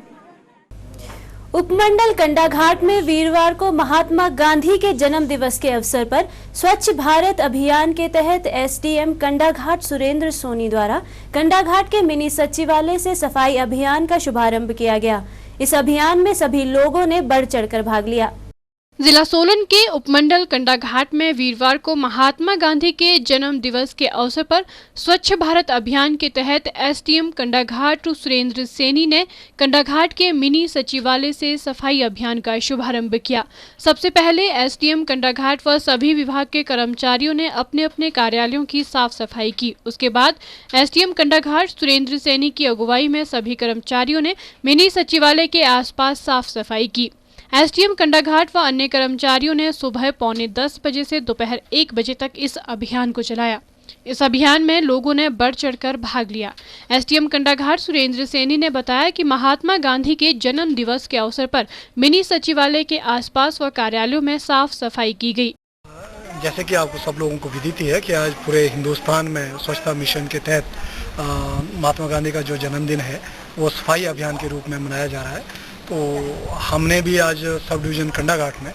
उपमंडल कंडाघाट में वीरवार को महात्मा गांधी के जन्म दिवस के अवसर पर स्वच्छ भारत अभियान के तहत एसडीएम कंडाघाट सुरेंद्र सोनी द्वारा कंडाघाट के मिनी सचिवालय से सफाई अभियान का शुभारंभ किया गया। इस अभियान में सभी लोगों ने बढ़ चढ़कर भाग लिया। जिला सोलन के उपमंडल कंडाघाट में वीरवार को महात्मा गांधी के जन्म दिवस के अवसर पर स्वच्छ भारत अभियान के तहत एसडीएम कंडाघाट सुरेंद्र सैनी ने कंडाघाट के मिनी सचिवालय से सफाई अभियान का शुभारंभ किया। सबसे पहले एसडीएम कंडाघाट व सभी विभाग के कर्मचारियों ने अपने अपने कार्यालयों की साफ सफाई की। उसके बाद एसडीएम कंडाघाट सुरेंद्र सैनी की अगुवाई में सभी कर्मचारियों ने मिनी सचिवालय के आसपास साफ सफाई की। एसडीएम कंडाघाट व अन्य कर्मचारियों ने सुबह 9:45 बजे से दोपहर 1 बजे तक इस अभियान को चलाया। इस अभियान में लोगों ने बढ़ चढ़कर भाग लिया। एसडीएम कंडाघाट सुरेंद्र सैनी ने बताया कि महात्मा गांधी के जन्म दिवस के अवसर पर मिनी सचिवालय के आसपास व कार्यालयों में साफ सफाई की गई। जैसे कि आपको सब लोगों को विदित है कि आज पूरे हिंदुस्तान में स्वच्छता मिशन के तहत महात्मा गांधी का जो जन्मदिन है वो सफाई अभियान के रूप में मनाया जा रहा है। तो हमने भी आज सब डिवीज़न कंडाघाट में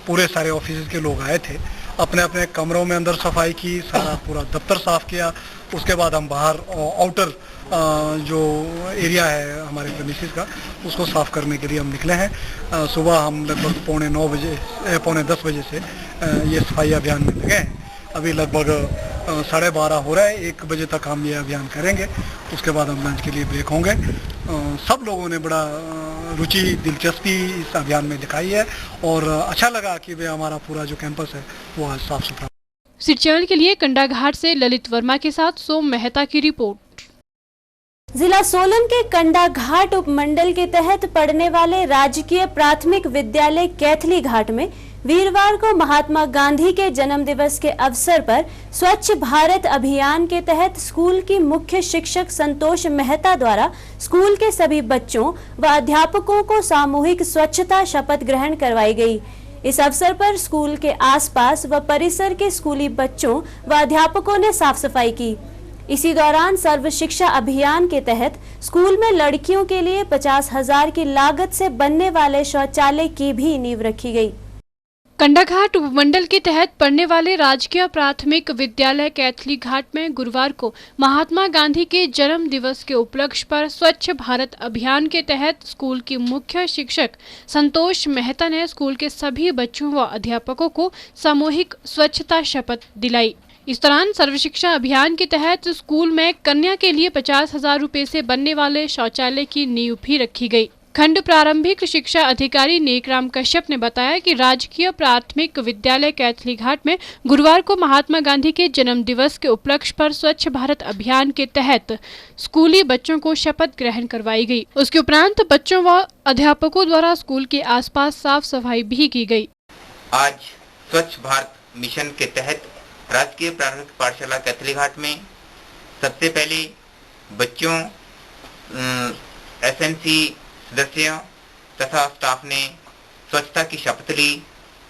पूरे सारे ऑफिस के लोग आए थे, अपने अपने कमरों में अंदर सफाई की, सारा पूरा दफ्तर साफ किया। उसके बाद हम बाहर आउटर जो एरिया है हमारे प्रेमिसेस का उसको साफ करने के लिए हम निकले हैं। सुबह हम लगभग 9:45 बजे से ये सफाई अभियान में लगे हैं। अभी लगभग 12:30 हो रहा है, 1 बजे तक हम ये अभियान करेंगे। उसके बाद हम लंच के लिए ब्रेक होंगे। सब लोगों ने बड़ा रुचि दिलचस्पी इस अभियान में दिखाई है और अच्छा लगा कि वे हमारा पूरा जो कैंपस है वो आज साफ सुथरा। सिटी चैनल के लिए कंडाघाट से ललित वर्मा के साथ सोम मेहता की रिपोर्ट। जिला सोलन के कंडाघाट उपमंडल के तहत पढ़ने वाले राजकीय प्राथमिक विद्यालय कैथली घाट में वीरवार को महात्मा गांधी के जन्म दिवस के अवसर पर स्वच्छ भारत अभियान के तहत स्कूल की मुख्य शिक्षक संतोष मेहता द्वारा स्कूल के सभी बच्चों व अध्यापकों को सामूहिक स्वच्छता शपथ ग्रहण करवाई गई। इस अवसर पर स्कूल के आसपास व परिसर के स्कूली बच्चों व अध्यापकों ने साफ सफाई की। इसी दौरान सर्व शिक्षा अभियान के तहत स्कूल में लड़कियों के लिए 50,000 की लागत से बनने वाले शौचालय की भी नींव रखी गई। कंडाघाट उपमंडल के तहत पढ़ने वाले राजकीय प्राथमिक विद्यालय कैथली घाट में गुरुवार को महात्मा गांधी के जन्म दिवस के उपलक्ष्य पर स्वच्छ भारत अभियान के तहत स्कूल की मुख्य शिक्षक संतोष मेहता ने स्कूल के सभी बच्चों व अध्यापकों को सामूहिक स्वच्छता शपथ दिलाई। इस दौरान सर्व शिक्षा अभियान के तहत स्कूल में कन्या के लिए 50,000 रुपए से बनने वाले शौचालय की नींव भी रखी गई। खंड प्रारंभिक शिक्षा अधिकारी नेकराम कश्यप ने बताया कि राजकीय प्राथमिक विद्यालय कैथली घाट में गुरुवार को महात्मा गांधी के जन्म दिवस के उपलक्ष्य पर स्वच्छ भारत अभियान के तहत स्कूली बच्चों को शपथ ग्रहण करवाई गई। उसके उपरांत बच्चों व अध्यापकों द्वारा स्कूल के आसपास साफ सफाई भी की गई। आज स्वच्छ भारत मिशन के तहत राजकीय प्राथमिक पाठशाला कैथली घाट में सबसे पहले बच्चों, एसएमसी सदस्यों तथा स्टाफ ने स्वच्छता की शपथ ली।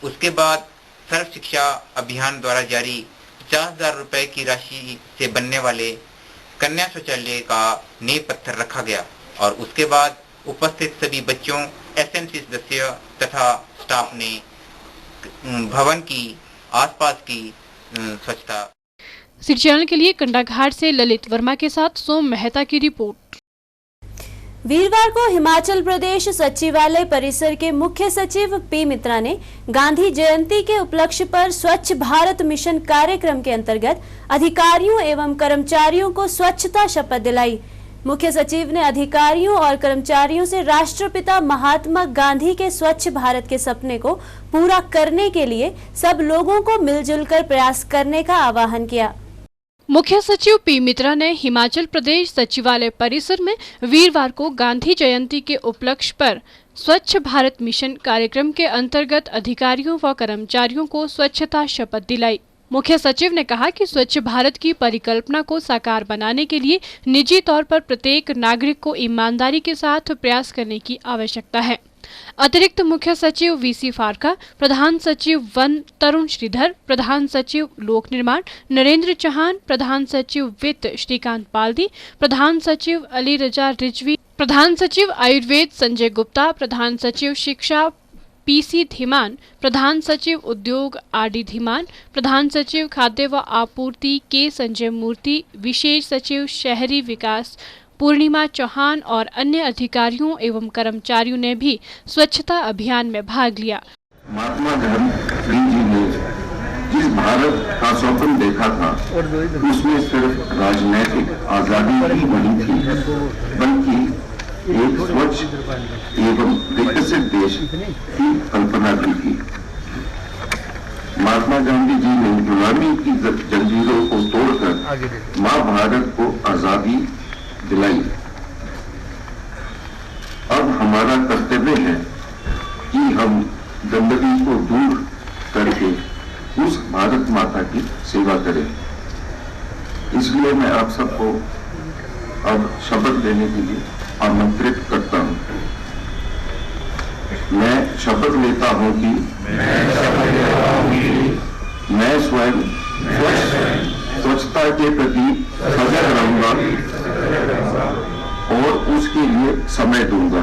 उसके बाद सर्व शिक्षा अभियान द्वारा जारी 50,000 रुपए की राशि से बनने वाले कन्या शौचालय का नींव पत्थर रखा गया और उसके बाद उपस्थित सभी बच्चों, एसएमसी सदस्यों तथा स्टाफ ने भवन की आसपास की स्वच्छता। सिटी चैनल के लिए कंडाघाट से ललित वर्मा के साथ सोम मेहता की रिपोर्ट। वीरवार को हिमाचल प्रदेश सचिवालय परिसर के मुख्य सचिव पी मित्रा ने गांधी जयंती के उपलक्ष्य पर स्वच्छ भारत मिशन कार्यक्रम के अंतर्गत अधिकारियों एवं कर्मचारियों को स्वच्छता शपथ दिलाई। मुख्य सचिव ने अधिकारियों और कर्मचारियों से राष्ट्रपिता महात्मा गांधी के स्वच्छ भारत के सपने को पूरा करने के लिए सब लोगों को मिलजुल कर प्रयास करने का आह्वान किया। मुख्य सचिव पी मित्रा ने हिमाचल प्रदेश सचिवालय परिसर में वीरवार को गांधी जयंती के उपलक्ष्य पर स्वच्छ भारत मिशन कार्यक्रम के अंतर्गत अधिकारियों व कर्मचारियों को स्वच्छता शपथ दिलाई। मुख्य सचिव ने कहा कि स्वच्छ भारत की परिकल्पना को साकार बनाने के लिए निजी तौर पर प्रत्येक नागरिक को ईमानदारी के साथ प्रयास करने की आवश्यकता है। अतिरिक्त मुख्य सचिव वीसी फारका, प्रधान सचिव वन तरुण श्रीधर, प्रधान सचिव लोक निर्माण नरेंद्र चौहान, प्रधान सचिव वित्त श्रीकांत बाल्दी, प्रधान सचिव अली रजा रिजवी, प्रधान सचिव आयुर्वेद संजय गुप्ता, प्रधान सचिव शिक्षा पीसी धीमान, प्रधान सचिव उद्योग आरडी धीमान, प्रधान सचिव खाद्य व आपूर्ति के संजय मूर्ति, विशेष सचिव शहरी विकास पूर्णिमा चौहान और अन्य अधिकारियों एवं कर्मचारियों ने भी स्वच्छता अभियान में भाग लिया। महात्मा गांधी जी ने जिस भारत का स्वप्न देखा था उसमें सिर्फ राजनीतिक आजादी ही नहीं थी, बल्कि एक स्वच्छ एवं विकसित देश की कल्पना की थी। महात्मा गांधी जी ने गुलामी की जंजीरों को तोड़कर मां भारत को आजादी दिलाई। अब हमारा कर्तव्य है कि हम गंदगी को दूर करके उस भारत माता की सेवा करें। इसलिए मैं आप सबको अब शपथ लेने के लिए आमंत्रित करता हूं। मैं शपथ लेता हूं कि मैं स्वयं स्वच्छता के प्रति सजग रहूंगा और उसके लिए समय दूंगा।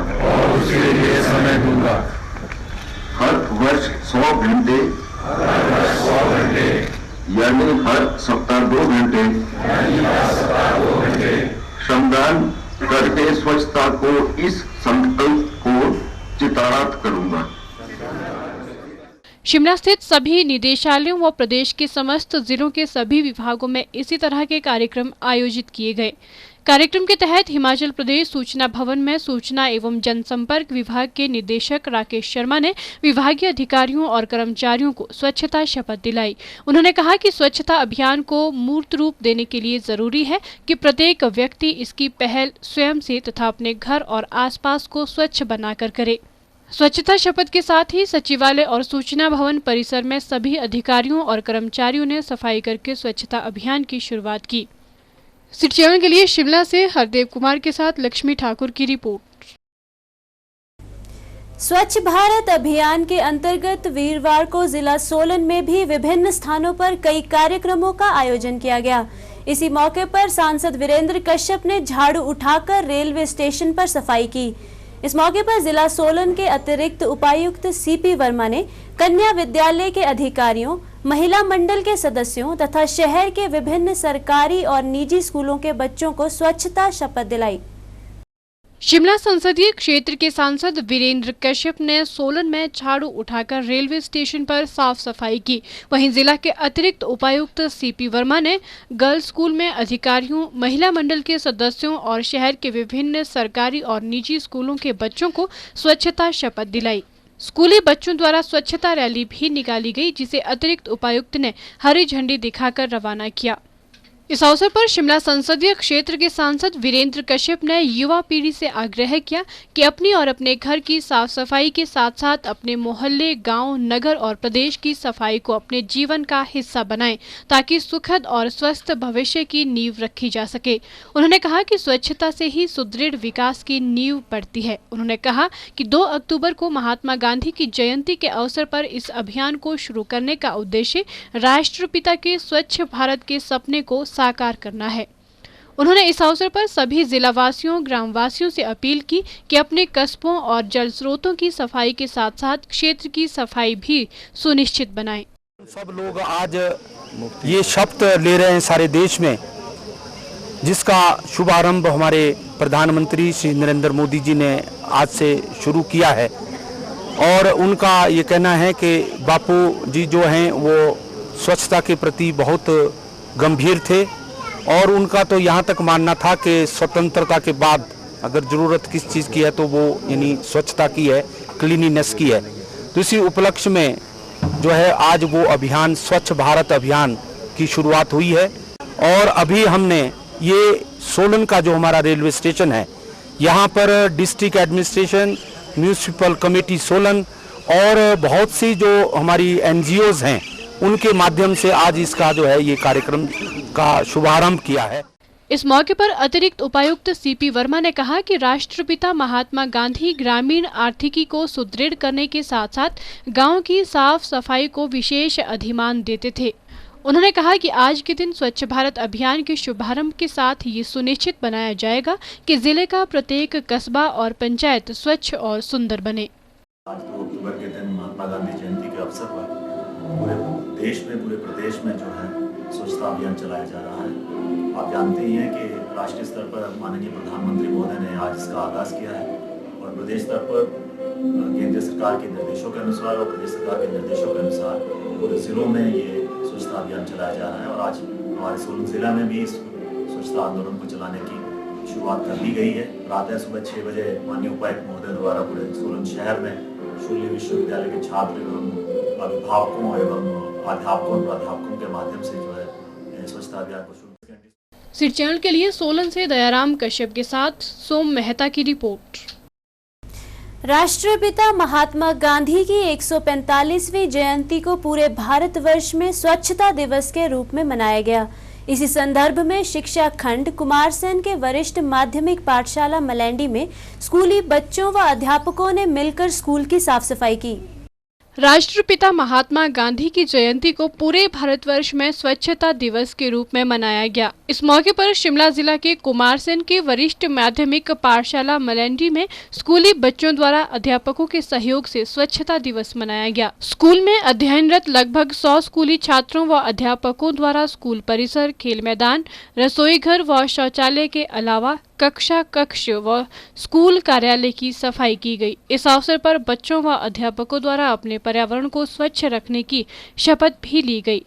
हर वर्ष 100 घंटे यानी हर सप्ताह 2 घंटे श्रमदान करके स्वच्छता को इस संकल्प को चितारात करूंगा। शिमला स्थित सभी निदेशालयों व प्रदेश के समस्त जिलों के सभी विभागों में इसी तरह के कार्यक्रम आयोजित किए गए। कार्यक्रम के तहत हिमाचल प्रदेश सूचना भवन में सूचना एवं जनसंपर्क विभाग के निदेशक राकेश शर्मा ने विभागीय अधिकारियों और कर्मचारियों को स्वच्छता शपथ दिलाई। उन्होंने कहा कि स्वच्छता अभियान को मूर्त रूप देने के लिए जरूरी है कि प्रत्येक व्यक्ति इसकी पहल स्वयं से तथा अपने घर और आसपास को स्वच्छ बनाकर करे। स्वच्छता शपथ के साथ ही सचिवालय और सूचना भवन परिसर में सभी अधिकारियों और कर्मचारियों ने सफाई करके स्वच्छता अभियान की शुरुआत की। सिटी चैनल के लिए शिमला से हरदेव कुमार के साथ लक्ष्मी ठाकुर की रिपोर्ट। स्वच्छ भारत अभियान के अंतर्गत वीरवार को जिला सोलन में भी विभिन्न स्थानों पर कई कार्यक्रमों का आयोजन किया गया। इसी मौके पर सांसद वीरेंद्र कश्यप ने झाड़ू उठाकर रेलवे स्टेशन पर सफाई की। इस मौके पर जिला सोलन के अतिरिक्त उपायुक्त सीपी वर्मा ने कन्या विद्यालय के अधिकारियों, महिला मंडल के सदस्यों तथा शहर के विभिन्न सरकारी और निजी स्कूलों के बच्चों को स्वच्छता शपथ दिलाई। शिमला संसदीय क्षेत्र के सांसद वीरेंद्र कश्यप ने सोलन में झाड़ू उठाकर रेलवे स्टेशन पर साफ सफाई की। वहीं जिला के अतिरिक्त उपायुक्त सीपी वर्मा ने गर्ल्स स्कूल में अधिकारियों, महिला मंडल के सदस्यों और शहर के विभिन्न सरकारी और निजी स्कूलों के बच्चों को स्वच्छता शपथ दिलाई। स्कूली बच्चों द्वारा स्वच्छता रैली भी निकाली गई, जिसे अतिरिक्त उपायुक्त ने हरी झंडी दिखाकर रवाना किया। इस अवसर पर शिमला संसदीय क्षेत्र के सांसद वीरेंद्र कश्यप ने युवा पीढ़ी से आग्रह किया कि अपनी और अपने घर की साफ सफाई के साथ साथ अपने मोहल्ले, गांव, नगर और प्रदेश की सफाई को अपने जीवन का हिस्सा बनाएं, ताकि सुखद और स्वस्थ भविष्य की नींव रखी जा सके। उन्होंने कहा कि स्वच्छता से ही सुदृढ़ विकास की नींव पड़ती है। उन्होंने कहा कि 2 अक्टूबर को महात्मा गांधी की जयंती के अवसर पर इस अभियान को शुरू करने का उद्देश्य राष्ट्रपिता के स्वच्छ भारत के सपने को साकार करना है। उन्होंने इस अवसर पर सभी जिलावासियों, ग्रामवासियों से अपील की कि अपने कस्बों और जल स्रोतों की सफाई के साथ साथ क्षेत्र की सफाई भी सुनिश्चित बनाएं। सब लोग आज ये शपथ ले रहे हैं सारे देश में, जिसका शुभारंभ हमारे प्रधानमंत्री श्री नरेंद्र मोदी जी ने आज से शुरू किया है। और उनका ये कहना है कि बापू जी जो हैं वो स्वच्छता के प्रति बहुत गंभीर थे और उनका तो यहाँ तक मानना था कि स्वतंत्रता के बाद अगर ज़रूरत किस चीज़ की है तो वो यानी स्वच्छता की है, क्लीनिनेस की है। तो इसी उपलक्ष्य में जो है आज वो अभियान स्वच्छ भारत अभियान की शुरुआत हुई है। और अभी हमने ये सोलन का जो हमारा रेलवे स्टेशन है, यहाँ पर district administration, municipal committee Solan और बहुत सी जो हमारी NGOs हैं उनके माध्यम से आज इसका जो है ये कार्यक्रम का शुभारंभ किया है। इस मौके पर अतिरिक्त उपायुक्त सीपी वर्मा ने कहा कि राष्ट्रपिता महात्मा गांधी ग्रामीण आर्थिकी को सुदृढ़ करने के साथ साथ गांव की साफ सफाई को विशेष अधिमान देते थे। उन्होंने कहा कि आज के दिन स्वच्छ भारत अभियान के शुभारंभ के साथ ये सुनिश्चित बनाया जाएगा कि जिले का प्रत्येक कस्बा और पंचायत स्वच्छ और सुंदर बने। आज 2 अक्टूबर के दिन महात्मा गांधी जयंती के अवसर पर पूरे देश में, पूरे प्रदेश में जो है स्वच्छता अभियान चलाया जा रहा है। आप जानते ही हैं कि राष्ट्रीय स्तर पर माननीय प्रधानमंत्री महोदय ने आज इसका आगाज़ किया है और प्रदेश स्तर पर केंद्र सरकार के निर्देशों के अनुसार और प्रदेश सरकार के निर्देशों के अनुसार पूरे जिलों में ये स्वच्छता अभियान चलाया जा रहा है। और आज हमारे सोलन जिला में भी इस स्वच्छता आंदोलन को चलाने की शुरुआत कर दी गई है। प्रातः सुबह 6 बजे माननीय उपायुक्त महोदय द्वारा पूरे सोलन शहर में शून्य विश्वविद्यालय के छात्र एवं अभिभावकों एवं अध्यापकों और प्राध्यापकों के माध्यम से जो है स्वच्छता अभियान को शुरू किया। सिटी चैनल के लिए सोलन से दयाराम कश्यप के साथ सोम मेहता की रिपोर्ट। राष्ट्रपिता महात्मा गांधी की 145वीं जयंती को पूरे भारतवर्ष में स्वच्छता दिवस के रूप में मनाया गया। इसी संदर्भ में शिक्षा खंड कुमारसेन के वरिष्ठ माध्यमिक पाठशाला मलैंडी में स्कूली बच्चों व अध्यापकों ने मिलकर स्कूल की साफ सफाई की। राष्ट्रपिता महात्मा गांधी की जयंती को पूरे भारतवर्ष में स्वच्छता दिवस के रूप में मनाया गया। इस मौके पर शिमला जिला के कुमारसेन के वरिष्ठ माध्यमिक पाठशाला मलैंडी में स्कूली बच्चों द्वारा अध्यापकों के सहयोग से स्वच्छता दिवस मनाया गया। स्कूल में अध्ययनरत लगभग 100 स्कूली छात्रों व अध्यापकों द्वारा स्कूल परिसर, खेल मैदान, रसोई घर व शौचालय के अलावा कक्षा कक्ष व स्कूल कार्यालय की सफाई की गई। इस अवसर पर बच्चों व अध्यापकों द्वारा अपने पर्यावरण को स्वच्छ रखने की शपथ भी ली गई।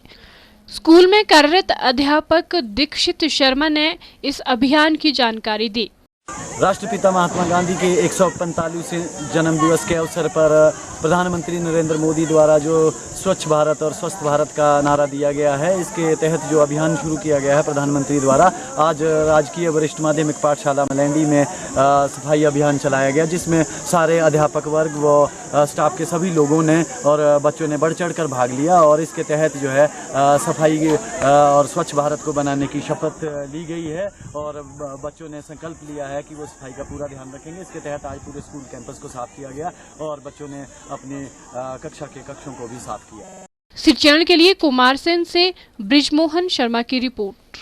स्कूल में कार्यरत अध्यापक दीक्षित शर्मा ने इस अभियान की जानकारी दी। राष्ट्रपिता महात्मा गांधी के 145वें जन्म दिवस के अवसर पर प्रधानमंत्री नरेंद्र मोदी द्वारा जो स्वच्छ भारत और स्वस्थ भारत का नारा दिया गया है। इसके तहत जो अभियान शुरू किया गया है प्रधानमंत्री द्वारा, आज राजकीय वरिष्ठ माध्यमिक पाठशाला मलैंडी में सफाई अभियान चलाया गया, जिसमें सारे अध्यापक वर्ग व स्टाफ के सभी लोगों ने और बच्चों ने बढ़ चढ़ कर भाग लिया और इसके तहत जो है सफाई और स्वच्छ भारत को बनाने की शपथ ली गई है और बच्चों ने संकल्प लिया है कि वो सफाई का पूरा ध्यान रखेंगे। इसके तहत आज पूरे स्कूल कैंपस को साफ किया गया और बच्चों ने अपने कक्षा के कक्षों को भी साफ किया। सिटी चैनल के लिए कुमार सेन से ब्रिजमोहन शर्मा की रिपोर्ट।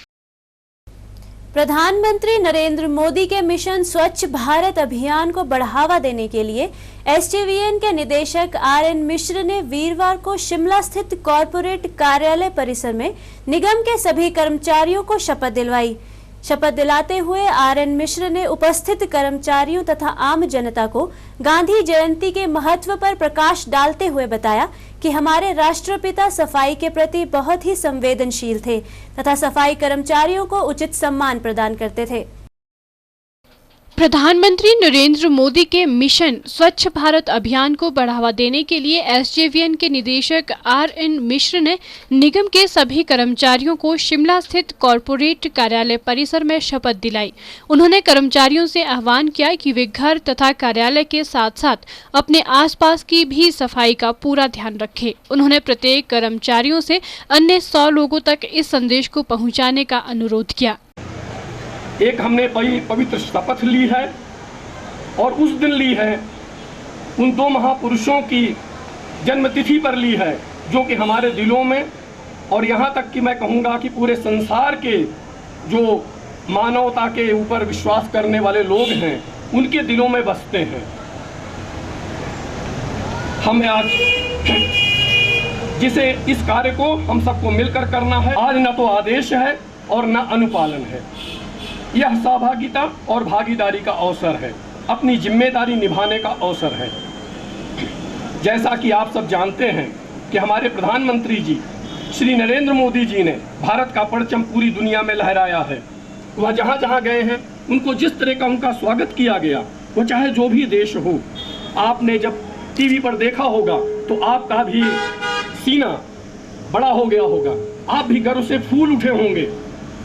प्रधानमंत्री नरेंद्र मोदी के मिशन स्वच्छ भारत अभियान को बढ़ावा देने के लिए एसजेवीएन के निदेशक आरएन मिश्र ने वीरवार को शिमला स्थित कॉरपोरेट कार्यालय परिसर में निगम के सभी कर्मचारियों को शपथ दिलवाई। शपथ दिलाते हुए आरएन मिश्र ने उपस्थित कर्मचारियों तथा आम जनता को गांधी जयंती के महत्व पर प्रकाश डालते हुए बताया कि हमारे राष्ट्रपिता सफाई के प्रति बहुत ही संवेदनशील थे तथा सफाई कर्मचारियों को उचित सम्मान प्रदान करते थे। प्रधानमंत्री नरेंद्र मोदी के मिशन स्वच्छ भारत अभियान को बढ़ावा देने के लिए एसजेवीएन के निदेशक आरएन मिश्र ने निगम के सभी कर्मचारियों को शिमला स्थित कॉरपोरेट कार्यालय परिसर में शपथ दिलाई। उन्होंने कर्मचारियों से आह्वान किया कि वे घर तथा कार्यालय के साथ साथ अपने आसपास की भी सफाई का पूरा ध्यान रखें। उन्होंने प्रत्येक कर्मचारियों से अन्य 100 लोगों तक इस संदेश को पहुँचाने का अनुरोध किया। एक हमने बड़ी पवित्र शपथ ली है और उस दिन ली है उन दो महापुरुषों की जन्मतिथि पर ली है, जो कि हमारे दिलों में और यहाँ तक कि मैं कहूँगा कि पूरे संसार के जो मानवता के ऊपर विश्वास करने वाले लोग हैं उनके दिलों में बसते हैं। हमें आज जिसे इस कार्य को हम सबको मिलकर करना है, आज न तो आदेश है और न अनुपालन है, यह सहभागिता और भागीदारी का अवसर है, अपनी जिम्मेदारी निभाने का अवसर है। जैसा कि आप सब जानते हैं कि हमारे प्रधानमंत्री जी श्री नरेंद्र मोदी जी ने भारत का परचम पूरी दुनिया में लहराया है। वह जहाँ जहाँ गए हैं उनको जिस तरह का उनका स्वागत किया गया, वो चाहे जो भी देश हो। आपने जब टीवी पर देखा होगा तो आपका भी सीना बड़ा हो गया होगा, आप भी गर्व से फूल उठे होंगे।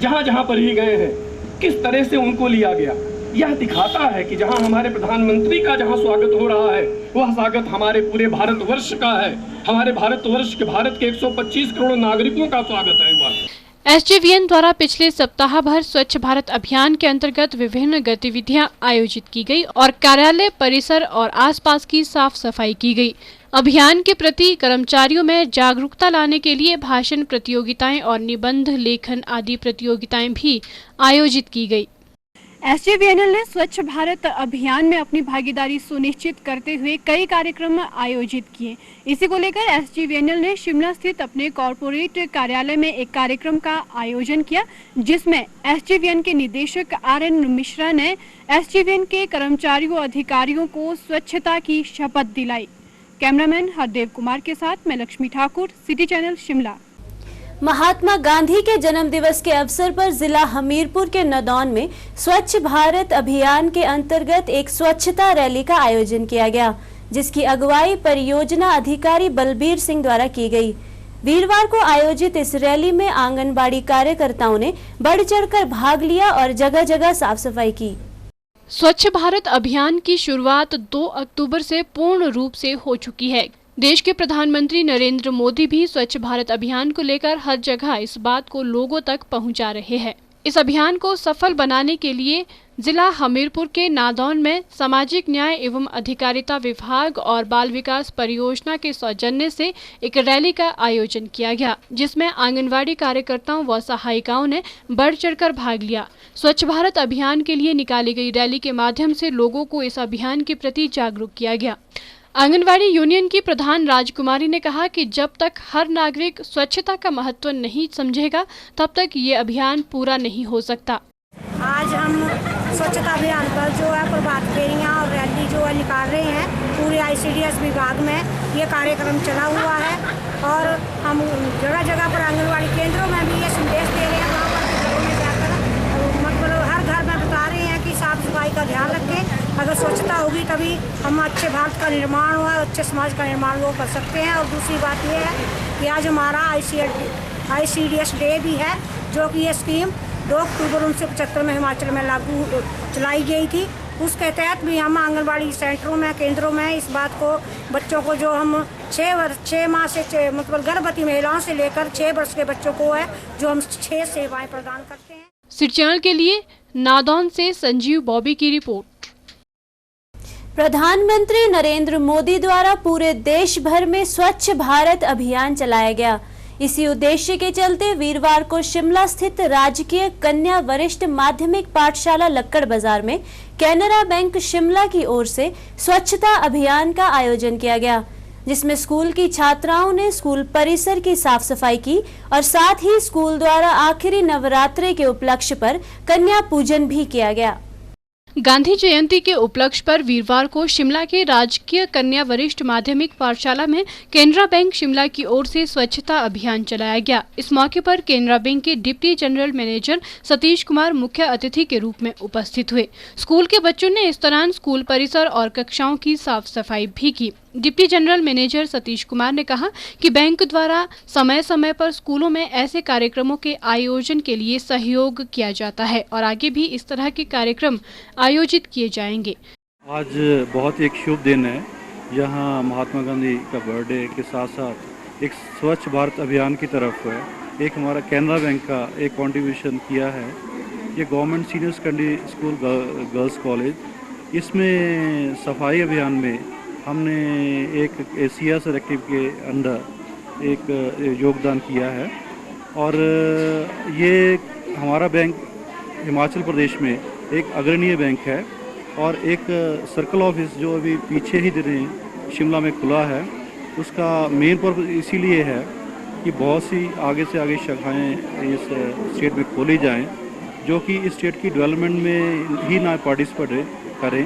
जहाँ जहाँ पर ही गए हैं किस तरह से उनको लिया गया, यह दिखाता है कि जहां हमारे प्रधानमंत्री का जहां स्वागत हो रहा है वह स्वागत हमारे पूरे भारतवर्ष का है। हमारे भारतवर्ष के भारत के 125 करोड़ नागरिकों का स्वागत है। वह एसजेवीएन द्वारा पिछले सप्ताह भर स्वच्छ भारत अभियान के अंतर्गत विभिन्न गतिविधियां आयोजित की गई और कार्यालय परिसर और आसपास की साफ सफाई की गई। अभियान के प्रति कर्मचारियों में जागरूकता लाने के लिए भाषण प्रतियोगिताएं और निबंध लेखन आदि प्रतियोगिताएं भी आयोजित की गई। एसजेवीएनएल ने स्वच्छ भारत अभियान में अपनी भागीदारी सुनिश्चित करते हुए कई कार्यक्रम आयोजित किए। इसी को लेकर एसजेवीएनएल ने शिमला स्थित अपने कॉरपोरेट कार्यालय में एक कार्यक्रम का आयोजन किया, जिसमें एसजेवीएन के निदेशक आरएन मिश्रा ने एसजेवीएन के कर्मचारियों अधिकारियों को स्वच्छता की शपथ दिलाई। कैमरामैन हरदेव कुमार के साथ मैं लक्ष्मी ठाकुर, सिटी चैनल शिमला। महात्मा गांधी के जन्म दिवस के अवसर पर जिला हमीरपुर के नदौन में स्वच्छ भारत अभियान के अंतर्गत एक स्वच्छता रैली का आयोजन किया गया, जिसकी अगुवाई परियोजना अधिकारी बलबीर सिंह द्वारा की गई। वीरवार को आयोजित इस रैली में आंगनबाड़ी कार्यकर्ताओं ने बढ़ चढ़कर भाग लिया और जगह जगह साफ सफाई की। स्वच्छ भारत अभियान की शुरुआत 2 अक्टूबर से पूर्ण रूप से हो चुकी है। देश के प्रधानमंत्री नरेंद्र मोदी भी स्वच्छ भारत अभियान को लेकर हर जगह इस बात को लोगों तक पहुंचा रहे हैं। इस अभियान को सफल बनाने के लिए जिला हमीरपुर के नादौन में सामाजिक न्याय एवं अधिकारिता विभाग और बाल विकास परियोजना के सौजन्य से एक रैली का आयोजन किया गया, जिसमें आंगनवाड़ी कार्यकर्ताओं व सहायिकाओं ने बढ़ चढ़कर भाग लिया। स्वच्छ भारत अभियान के लिए निकाली गई रैली के माध्यम से लोगों को इस अभियान के प्रति जागरूक किया गया। आंगनवाड़ी यूनियन की प्रधान राजकुमारी ने कहा कि जब तक हर नागरिक स्वच्छता का महत्व नहीं समझेगा तब तक ये अभियान पूरा नहीं हो सकता। आज हम स्वच्छता अभियान पर जो है प्रभात फेरियाँ और रैली जो है निकाल रहे हैं। पूरे आईसीडीएस विभाग में ये कार्यक्रम चला हुआ है और हम जगह जगह पर आंगनवाड़ी केंद्रों में भी ये संदेश दे रहे हैं। वहाँ पर घरों में जाकर मतलब हर घर में बता रहे हैं कि साफ सफाई का ध्यान रखें अगर स्वच्छता होगी तभी हम अच्छे भारत का निर्माण हुआ, अच्छे समाज का निर्माण वो कर सकते हैं। और दूसरी बात ये है कि आज हमारा ICDS डे भी है, जो कि ये स्कीम 2 अक्टूबर 1975 में हिमाचल में चलाई गई थी। उसके तहत भी हम आंगनबाड़ी सेंटरों में, केंद्रों में इस बात को बच्चों को जो हम 6 माह से मतलब गर्भवती महिलाओं से लेकर 6 वर्ष के बच्चों को है जो हम 6 सेवाएं प्रदान करते हैं। सिटी चैनल के लिए नादौन से संजीव बॉबी की रिपोर्ट। प्रधानमंत्री नरेंद्र मोदी द्वारा पूरे देश भर में स्वच्छ भारत अभियान चलाया गया। इसी उद्देश्य के चलते वीरवार को शिमला स्थित राजकीय कन्या वरिष्ठ माध्यमिक पाठशाला लक्कड़ बाजार में कैनरा बैंक शिमला की ओर से स्वच्छता अभियान का आयोजन किया गया, जिसमें स्कूल की छात्राओं ने स्कूल परिसर की साफ सफाई की और साथ ही स्कूल द्वारा आखिरी नवरात्रि के उपलक्ष्य पर कन्या पूजन भी किया गया। गांधी जयंती के उपलक्ष्य पर वीरवार को शिमला के राजकीय कन्या वरिष्ठ माध्यमिक पाठशाला में केनरा बैंक शिमला की ओर से स्वच्छता अभियान चलाया गया। इस मौके पर केनरा बैंक के deputy general manager Satish Kumar मुख्य अतिथि के रूप में उपस्थित हुए। स्कूल के बच्चों ने इस दौरान स्कूल परिसर और कक्षाओं की साफ सफाई भी की। Deputy general manager Satish Kumar ने कहा कि बैंक द्वारा समय समय पर स्कूलों में ऐसे कार्यक्रमों के आयोजन के लिए सहयोग किया जाता है और आगे भी इस तरह के कार्यक्रम आयोजित किए जाएंगे। आज बहुत एक शुभ दिन है। यहाँ महात्मा गांधी का बर्थडे के साथ साथ एक स्वच्छ भारत अभियान की तरफ है एक हमारा कैनरा बैंक का एक कंट्रीब्यूशन किया है। ये government senior secondary school girls college, इसमें सफाई अभियान में हमने एक CSR एक्टिव के अंदर एक योगदान किया है। और ये हमारा बैंक हिमाचल प्रदेश में एक अग्रणीय बैंक है और एक सर्कल ऑफिस जो अभी पीछे ही दिन शिमला में खुला है, उसका मेन पर्पस इसीलिए है कि बहुत सी आगे से आगे शाखाएँ इस स्टेट में खोली जाएं, जो कि इस स्टेट की डेवलपमेंट में ही ना पार्टिसिपेट करें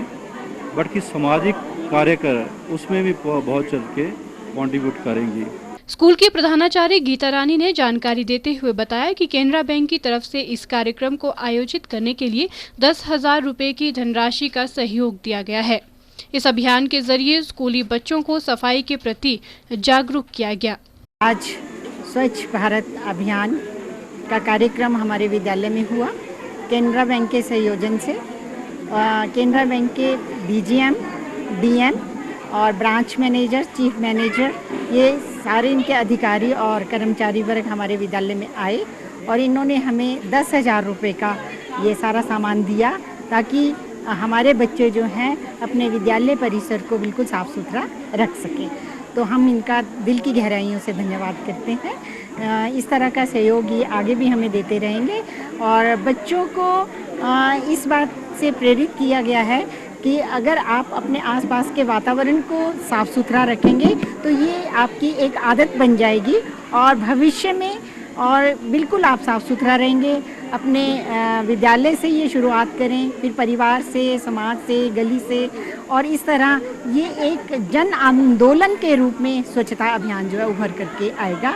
बल्कि सामाजिक कार्य कर उसमें भी बहुत चल के कंट्रीब्यूट करेंगी। स्कूल की प्रधानाचार्य गीता रानी ने जानकारी देते हुए बताया कि केनरा बैंक की तरफ से इस कार्यक्रम को आयोजित करने के लिए 10,000 रुपए की धनराशि का सहयोग दिया गया है। इस अभियान के जरिए स्कूली बच्चों को सफाई के प्रति जागरूक किया गया। आज स्वच्छ भारत अभियान का कार्यक्रम हमारे विद्यालय में हुआ केनरा बैंक के संयोजन से। केनरा बैंक के DGM, DM और ब्रांच मैनेजर, चीफ मैनेजर, ये सारे इनके अधिकारी और कर्मचारी वर्ग हमारे विद्यालय में आए और इन्होंने हमें 10,000 रुपये का ये सारा सामान दिया ताकि हमारे बच्चे जो हैं अपने विद्यालय परिसर को बिल्कुल साफ़ सुथरा रख सकें। तो हम इनका दिल की गहराइयों से धन्यवाद करते हैं। इस तरह का सहयोग ये आगे भी हमें देते रहेंगे और बच्चों को इस बात से प्रेरित किया गया है कि अगर आप अपने आसपास के वातावरण को साफ़ सुथरा रखेंगे तो ये आपकी एक आदत बन जाएगी और भविष्य में और बिल्कुल आप साफ़ सुथरा रहेंगे। अपने विद्यालय से ये शुरुआत करें, फिर परिवार से, समाज से, गली से, और इस तरह ये एक जन आंदोलन के रूप में स्वच्छता अभियान जो है उभर करके आएगा।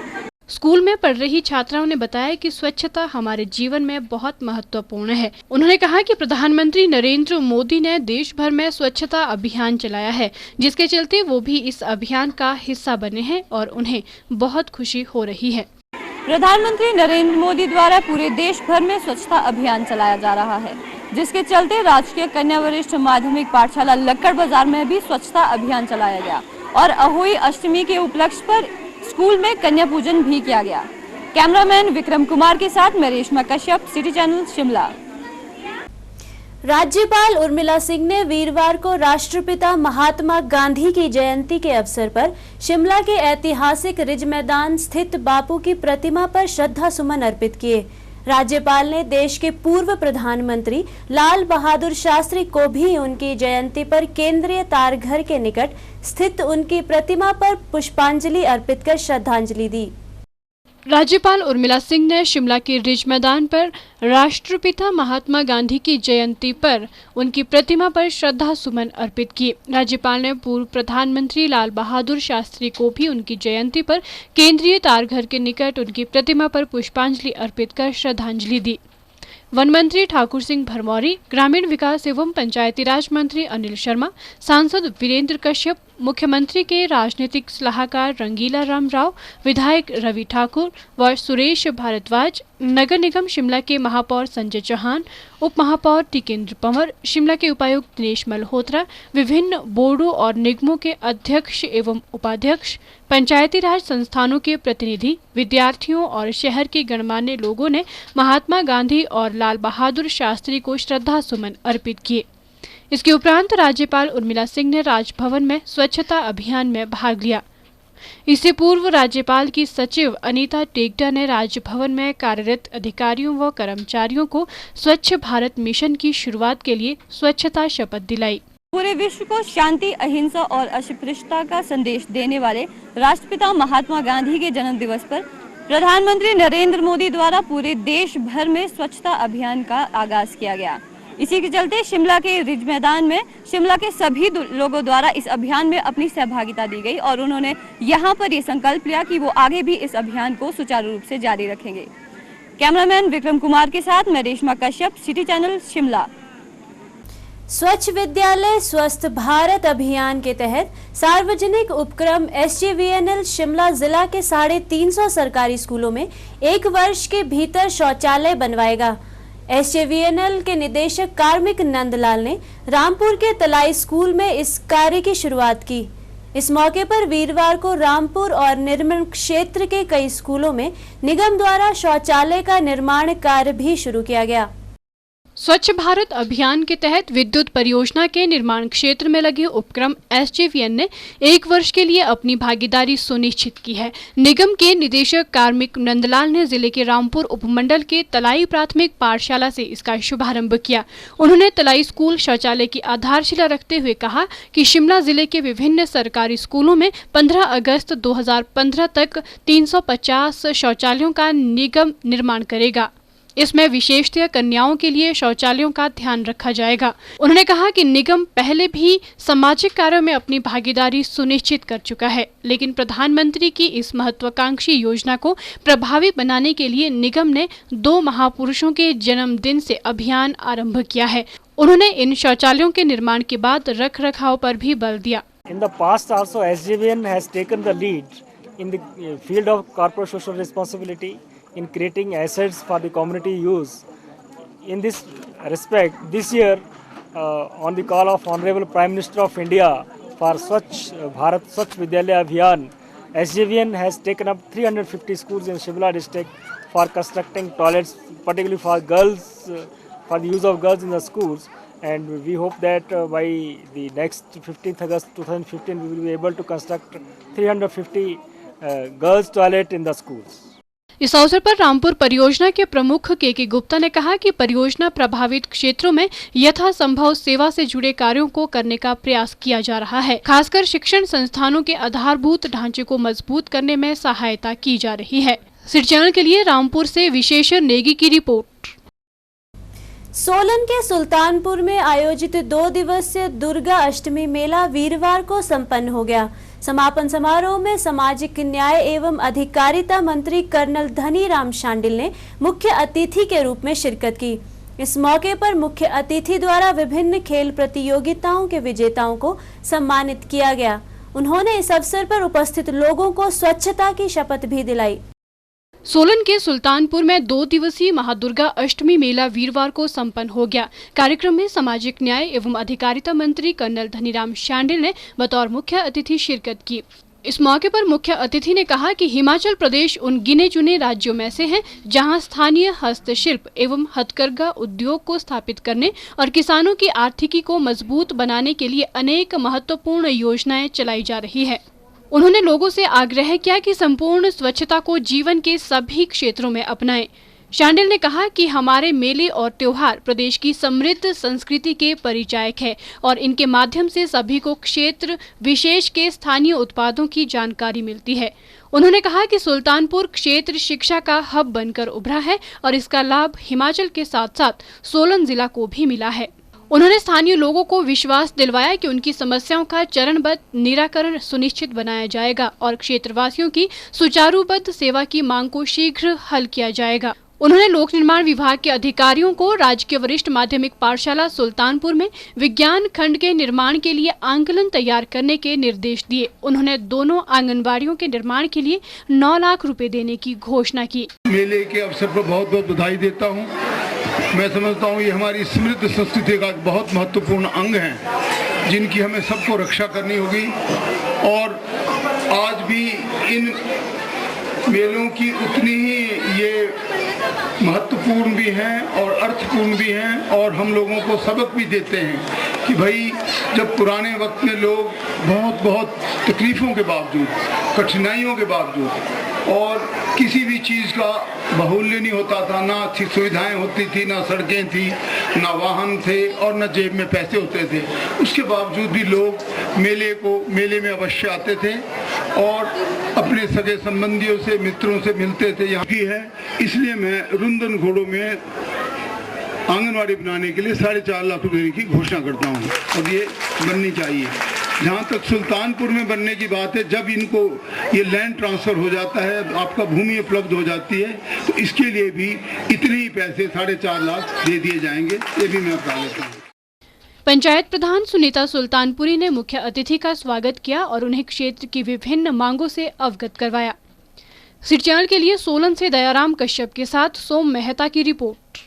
स्कूल में पढ़ रही छात्राओं ने बताया कि स्वच्छता हमारे जीवन में बहुत महत्वपूर्ण है। उन्होंने कहा कि प्रधानमंत्री नरेंद्र मोदी ने देश भर में स्वच्छता अभियान चलाया है, जिसके चलते वो भी इस अभियान का हिस्सा बने हैं और उन्हें बहुत खुशी हो रही है। प्रधानमंत्री नरेंद्र मोदी द्वारा पूरे देश भर में स्वच्छता अभियान चलाया जा रहा है, जिसके चलते राजकीय कन्या वरिष्ठ माध्यमिक पाठशाला लक्कड़ बाजार में भी स्वच्छता अभियान चलाया गया और अहोई अष्टमी के उपलक्ष्य पर स्कूल में कन्या पूजन भी किया गया। कैमरामैन विक्रम कुमार के साथ मैं रेशमा कश्यप, सिटी चैनल शिमला। राज्यपाल उर्मिला सिंह ने वीरवार को राष्ट्रपिता महात्मा गांधी की जयंती के अवसर पर शिमला के ऐतिहासिक रिज मैदान स्थित बापू की प्रतिमा पर श्रद्धा सुमन अर्पित किए। राज्यपाल ने देश के पूर्व प्रधानमंत्री लाल बहादुर शास्त्री को भी उनकी जयंती पर केंद्रीय तारघर के निकट स्थित उनकी प्रतिमा पर पुष्पांजलि अर्पित कर श्रद्धांजलि दी। राज्यपाल उर्मिला सिंह ने शिमला के रिज मैदान पर राष्ट्रपिता महात्मा गांधी की जयंती पर उनकी प्रतिमा पर श्रद्धा सुमन अर्पित किए। राज्यपाल ने पूर्व प्रधानमंत्री लाल बहादुर शास्त्री को भी उनकी जयंती पर केंद्रीय तारघर के निकट उनकी प्रतिमा पर पुष्पांजलि अर्पित कर श्रद्धांजलि दी। वन मंत्री ठाकुर सिंह भरमौरी, ग्रामीण विकास एवं पंचायती राज मंत्री अनिल शर्मा, सांसद वीरेंद्र कश्यप, मुख्यमंत्री के राजनीतिक सलाहकार रंगीला राम राव, विधायक रवि ठाकुर व सुरेश भारद्वाज, नगर निगम शिमला के महापौर संजय चौहान, उप महापौर टिकेंद्र पंवर, शिमला के उपायुक्त दिनेश मल्होत्रा, विभिन्न बोर्डों और निगमों के अध्यक्ष एवं उपाध्यक्ष, पंचायती राज संस्थानों के प्रतिनिधि, विद्यार्थियों और शहर के गणमान्य लोगों ने महात्मा गांधी और लाल बहादुर शास्त्री को श्रद्धा सुमन अर्पित किए। इसके उपरांत राज्यपाल उर्मिला सिंह ने राजभवन में स्वच्छता अभियान में भाग लिया। इससे पूर्व राज्यपाल की सचिव अनीता टेगडा ने राजभवन में कार्यरत अधिकारियों व कर्मचारियों को स्वच्छ भारत मिशन की शुरुआत के लिए स्वच्छता शपथ दिलाई। पूरे विश्व को शांति, अहिंसा और अस्पृश्यता का संदेश देने वाले राष्ट्रपिता महात्मा गांधी के जन्म दिवस पर प्रधानमंत्री नरेंद्र मोदी द्वारा पूरे देश भर में स्वच्छता अभियान का आगाज किया गया। इसी के चलते शिमला के रिज मैदान में शिमला के सभी लोगों द्वारा इस अभियान में अपनी सहभागिता दी गई और उन्होंने यहां पर ये संकल्प लिया कि वो आगे भी इस अभियान को सुचारू रूप से जारी रखेंगे। कैमरामैन विक्रम कुमार के साथ मैं रेशमा कश्यप, सिटी चैनल शिमला। स्वच्छ विद्यालय स्वस्थ भारत अभियान के तहत सार्वजनिक उपक्रम SJVNL शिमला जिला के 350 सरकारी स्कूलों में 1 वर्ष के भीतर शौचालय बनवाएगा। SJVNL के निदेशक कार्मिक नंदलाल ने रामपुर के तलाई स्कूल में इस कार्य की शुरुआत की। इस मौके पर वीरवार को रामपुर और निर्मल क्षेत्र के कई स्कूलों में निगम द्वारा शौचालय का निर्माण कार्य भी शुरू किया गया। स्वच्छ भारत अभियान के तहत विद्युत परियोजना के निर्माण क्षेत्र में लगे उपक्रम SJVN ने 1 वर्ष के लिए अपनी भागीदारी सुनिश्चित की है। निगम के निदेशक कार्मिक नंदलाल ने जिले के रामपुर उपमंडल के तलाई प्राथमिक पाठशाला से इसका शुभारंभ किया। उन्होंने तलाई स्कूल शौचालय की आधारशिला रखते हुए कहा कि शिमला जिले के विभिन्न सरकारी स्कूलों में 15 अगस्त 2015 तक 350 शौचालयों का निगम निर्माण करेगा। इसमें विशेषतः कन्याओं के लिए शौचालयों का ध्यान रखा जाएगा। उन्होंने कहा कि निगम पहले भी सामाजिक कार्यों में अपनी भागीदारी सुनिश्चित कर चुका है, लेकिन प्रधानमंत्री की इस महत्वाकांक्षी योजना को प्रभावी बनाने के लिए निगम ने 2 महापुरुषों के जन्मदिन से अभियान आरंभ किया है। उन्होंने इन शौचालयों के निर्माण के बाद रख रखाव पर भी बल दिया। In the past also SJVN has taken the lead in the field of corporate social responsibility in creating assets for the community use. In this respect, this year, on the call of Honorable Prime Minister of India for Swachh Bharat Swachh Vidyalaya Abhiyan, SJVN has taken up 350 schools in Shimla district for constructing toilets, particularly for girls, for the use of girls in the schools. And we hope that by the next 15th August 2015, we will be able to construct 350 girls' toilet in the schools. इस अवसर पर रामपुर परियोजना के प्रमुख के गुप्ता ने कहा कि परियोजना प्रभावित क्षेत्रों में यथासंभव सेवा से जुड़े कार्यों को करने का प्रयास किया जा रहा है। खासकर शिक्षण संस्थानों के आधारभूत ढांचे को मजबूत करने में सहायता की जा रही है। सिटी चैनल के लिए रामपुर से विशेष नेगी की रिपोर्ट। सोलन के सुल्तानपुर में आयोजित 2 दिवसीय दुर्गा अष्टमी मेला वीरवार को संपन्न हो गया। समापन समारोह में सामाजिक न्याय एवं अधिकारिता मंत्री कर्नल धनीराम शांडिल ने मुख्य अतिथि के रूप में शिरकत की। इस मौके पर मुख्य अतिथि द्वारा विभिन्न खेल प्रतियोगिताओं के विजेताओं को सम्मानित किया गया। उन्होंने इस अवसर पर उपस्थित लोगों को स्वच्छता की शपथ भी दिलाई। सोलन के सुल्तानपुर में 2 दिवसीय महादुर्गा अष्टमी मेला वीरवार को संपन्न हो गया। कार्यक्रम में सामाजिक न्याय एवं अधिकारिता मंत्री कर्नल धनीराम शांडिल ने बतौर मुख्य अतिथि शिरकत की। इस मौके पर मुख्य अतिथि ने कहा कि हिमाचल प्रदेश उन गिने चुने राज्यों में से है जहां स्थानीय हस्तशिल्प एवं हथकरघा उद्योग को स्थापित करने और किसानों की आर्थिकी को मजबूत बनाने के लिए अनेक महत्वपूर्ण योजनाएं चलाई जा रही है। उन्होंने लोगों से आग्रह किया कि संपूर्ण स्वच्छता को जीवन के सभी क्षेत्रों में अपनाएं। शांडिल ने कहा कि हमारे मेले और त्योहार प्रदेश की समृद्ध संस्कृति के परिचायक है और इनके माध्यम से सभी को क्षेत्र विशेष के स्थानीय उत्पादों की जानकारी मिलती है। उन्होंने कहा कि सुल्तानपुर क्षेत्र शिक्षा का हब बनकर उभरा है और इसका लाभ हिमाचल के साथ साथ सोलन जिला को भी मिला है। उन्होंने स्थानीय लोगों को विश्वास दिलवाया कि उनकी समस्याओं का चरणबद्ध निराकरण सुनिश्चित बनाया जाएगा और क्षेत्रवासियों की सुचारूबद्ध सेवा की मांग को शीघ्र हल किया जाएगा। उन्होंने लोक निर्माण विभाग के अधिकारियों को राजकीय वरिष्ठ माध्यमिक पाठशाला सुल्तानपुर में विज्ञान खंड के निर्माण के लिए आंकलन तैयार करने के निर्देश दिए। उन्होंने दोनों आंगनबाड़ियों के निर्माण के लिए 9 लाख रुपए देने की घोषणा की। मेले के अवसर पर बहुत बहुत बधाई देता हूँ। मैं समझता हूँ ये हमारी समृद्ध संस्कृति का एक बहुत महत्वपूर्ण अंग है, जिनकी हमें सबको रक्षा करनी होगी। और आज भी इन मेलों की उतनी ही ये महत्वपूर्ण भी हैं और अर्थपूर्ण भी हैं, और हम लोगों को सबक भी देते हैं कि भाई जब पुराने वक्त में लोग बहुत तकलीफ़ों के बावजूद, कठिनाइयों के बावजूद, और किसी भी चीज़ का बाहुल्य नहीं होता था, ना सुविधाएं होती थी, ना सड़कें थी, ना वाहन थे और ना जेब में पैसे होते थे, उसके बावजूद भी लोग मेले में अवश्य आते थे और अपने सगे संबंधियों से, मित्रों से मिलते थे। यहाँ भी है, इसलिए मैं रुंदन घोड़ों में आंगनवाड़ी बनाने के लिए 4.5 लाख रुपए की घोषणा करता हूँ, और ये बननी चाहिए। जहाँ तक सुल्तानपुर में बनने की बात है, जब इनको ये लैंड ट्रांसफ़र हो जाता है, आपका भूमि उपलब्ध हो जाती है, तो इसके लिए भी इतने ही पैसे 4.5 लाख दे दिए जाएंगे, ये भी मैं बता देता हूँ। पंचायत प्रधान सुनीता सुल्तानपुरी ने मुख्य अतिथि का स्वागत किया और उन्हें क्षेत्र की विभिन्न मांगों से अवगत करवाया। सिटी चैनल के लिए सोलन से दयाराम कश्यप के साथ सोम मेहता की रिपोर्ट।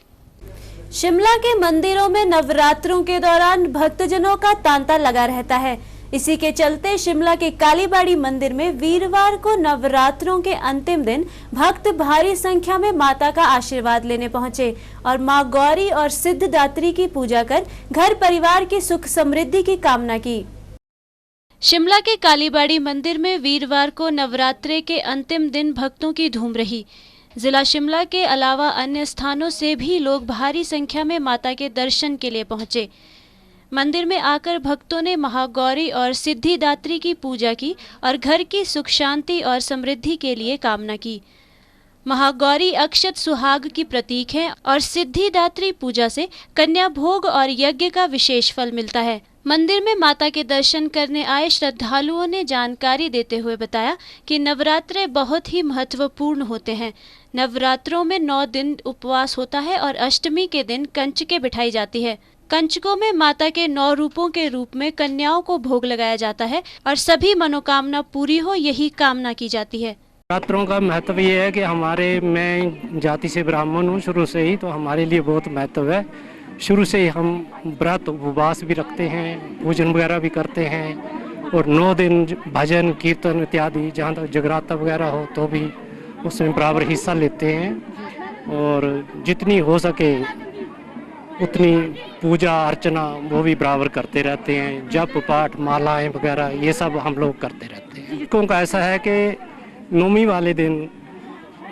शिमला के मंदिरों में नवरात्रों के दौरान भक्तजनों का तांता लगा रहता है। इसी के चलते शिमला के कालीबाड़ी मंदिर में वीरवार को नवरात्रों के अंतिम दिन भक्त भारी संख्या में माता का आशीर्वाद लेने पहुंचे और मां गौरी और सिद्धिदात्री की पूजा कर घर परिवार की सुख समृद्धि की कामना की। शिमला के कालीबाड़ी मंदिर में वीरवार को नवरात्रे के अंतिम दिन भक्तों की धूम रही। जिला शिमला के अलावा अन्य स्थानों से भी लोग भारी संख्या में माता के दर्शन के लिए पहुंचे। मंदिर में आकर भक्तों ने महागौरी और सिद्धिदात्री की पूजा की और घर की सुख शांति और समृद्धि के लिए कामना की। महागौरी अक्षत सुहाग की प्रतीक है और सिद्धिदात्री पूजा से कन्या भोग और यज्ञ का विशेष फल मिलता है। मंदिर में माता के दर्शन करने आए श्रद्धालुओं ने जानकारी देते हुए बताया कि नवरात्रे बहुत ही महत्वपूर्ण होते हैं। नवरात्रों में 9 दिन उपवास होता है और अष्टमी के दिन कंचके बिठाई जाती है। कंचकों में माता के 9 रूपों के रूप में कन्याओं को भोग लगाया जाता है और सभी मनोकामना पूरी हो, यही कामना की जाती है। नवरात्रों का महत्व ये है कि मैं जाति से ब्राह्मण हूँ शुरू से ही, तो हमारे लिए बहुत महत्व है। शुरू से ही हम व्रत उपवास भी रखते हैं, पूजन वगैरह भी करते हैं, और 9 दिन भजन कीर्तन इत्यादि, जहाँ तक जगराता वगैरह हो तो भी उसमें बराबर हिस्सा लेते हैं, और जितनी हो सके उतनी पूजा अर्चना वो भी बराबर करते रहते हैं। जप पाठ मालाएं वगैरह ये सब हम लोग करते रहते हैं। क्योंकि ऐसा है कि नवमी वाले दिन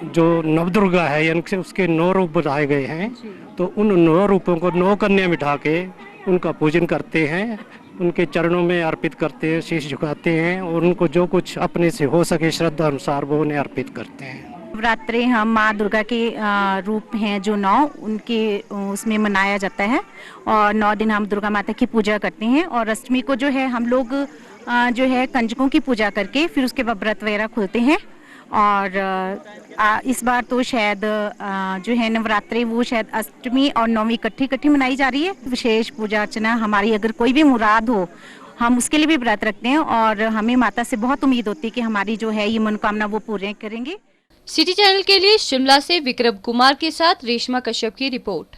जो नवदुर्गा है यानी उसके 9 रूप बताए गए हैं, तो उन 9 रूपों को 9 कन्या बिठा के उनका पूजन करते हैं, उनके चरणों में अर्पित करते हैं, शीश झुकाते हैं, और उनको जो कुछ अपने से हो सके श्रद्धा अनुसार वो उन्हें अर्पित करते हैं। नवरात्रे हम माँ दुर्गा के रूप हैं जो 9 उनके उसमें मनाया जाता है, और 9 दिन हम दुर्गा माता की पूजा करते हैं, और अष्टमी को जो है हम लोग जो है कंजकों की पूजा करके फिर उसके बाद व्रत वगैरह खोलते हैं। और इस बार तो शायद जो है नवरात्रि वो शायद अष्टमी और नौवीं इकट्ठी मनाई जा रही है। विशेष पूजा अर्चना हमारी अगर कोई भी मुराद हो हम उसके लिए भी व्रत रखते हैं, और हमें माता से बहुत उम्मीद होती है कि हमारी जो है ये मनोकामना वो पूरे करेंगे। सिटी चैनल के लिए शिमला से विक्रम कुमार के साथ रेशमा कश्यप की रिपोर्ट।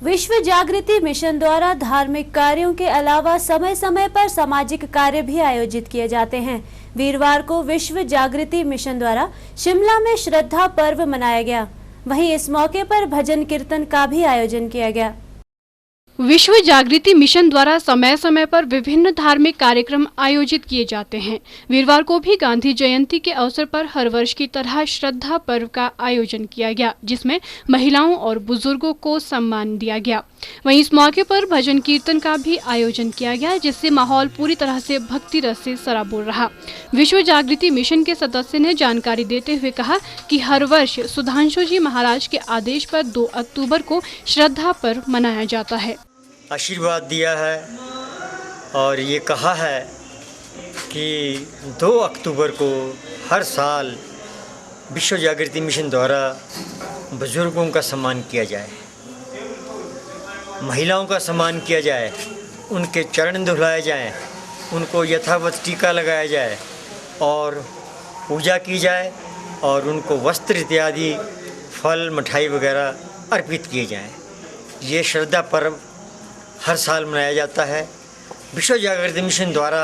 विश्व जागृति मिशन द्वारा धार्मिक कार्यों के अलावा समय समय पर सामाजिक कार्य भी आयोजित किए जाते हैं। वीरवार को विश्व जागृति मिशन द्वारा शिमला में श्रद्धा पर्व मनाया गया। वहीं इस मौके पर भजन कीर्तन का भी आयोजन किया गया। विश्व जागृति मिशन द्वारा समय समय पर विभिन्न धार्मिक कार्यक्रम आयोजित किए जाते हैं। वीरवार को भी गांधी जयंती के अवसर पर हर वर्ष की तरह श्रद्धा पर्व का आयोजन किया गया, जिसमें महिलाओं और बुजुर्गों को सम्मान दिया गया। वहीं इस मौके पर भजन कीर्तन का भी आयोजन किया गया, जिससे माहौल पूरी तरह से भक्ति रस से सराबोर रहा। विश्व जागृति मिशन के सदस्य ने जानकारी देते हुए कहा कि हर वर्ष सुधांशु जी महाराज के आदेश पर 2 अक्टूबर को श्रद्धा पर्व मनाया जाता है। आशीर्वाद दिया है और ये कहा है कि 2 अक्टूबर को हर साल विश्व जागृति मिशन द्वारा बुजुर्गों का सम्मान किया जाए, महिलाओं का सम्मान किया जाए, उनके चरण धुलाए जाएं, उनको यथावत टीका लगाया जाए और पूजा की जाए और उनको वस्त्र इत्यादि फल मिठाई वगैरह अर्पित किए जाएं। ये श्रद्धा पर्व हर साल मनाया जाता है। विश्व जागृति मिशन द्वारा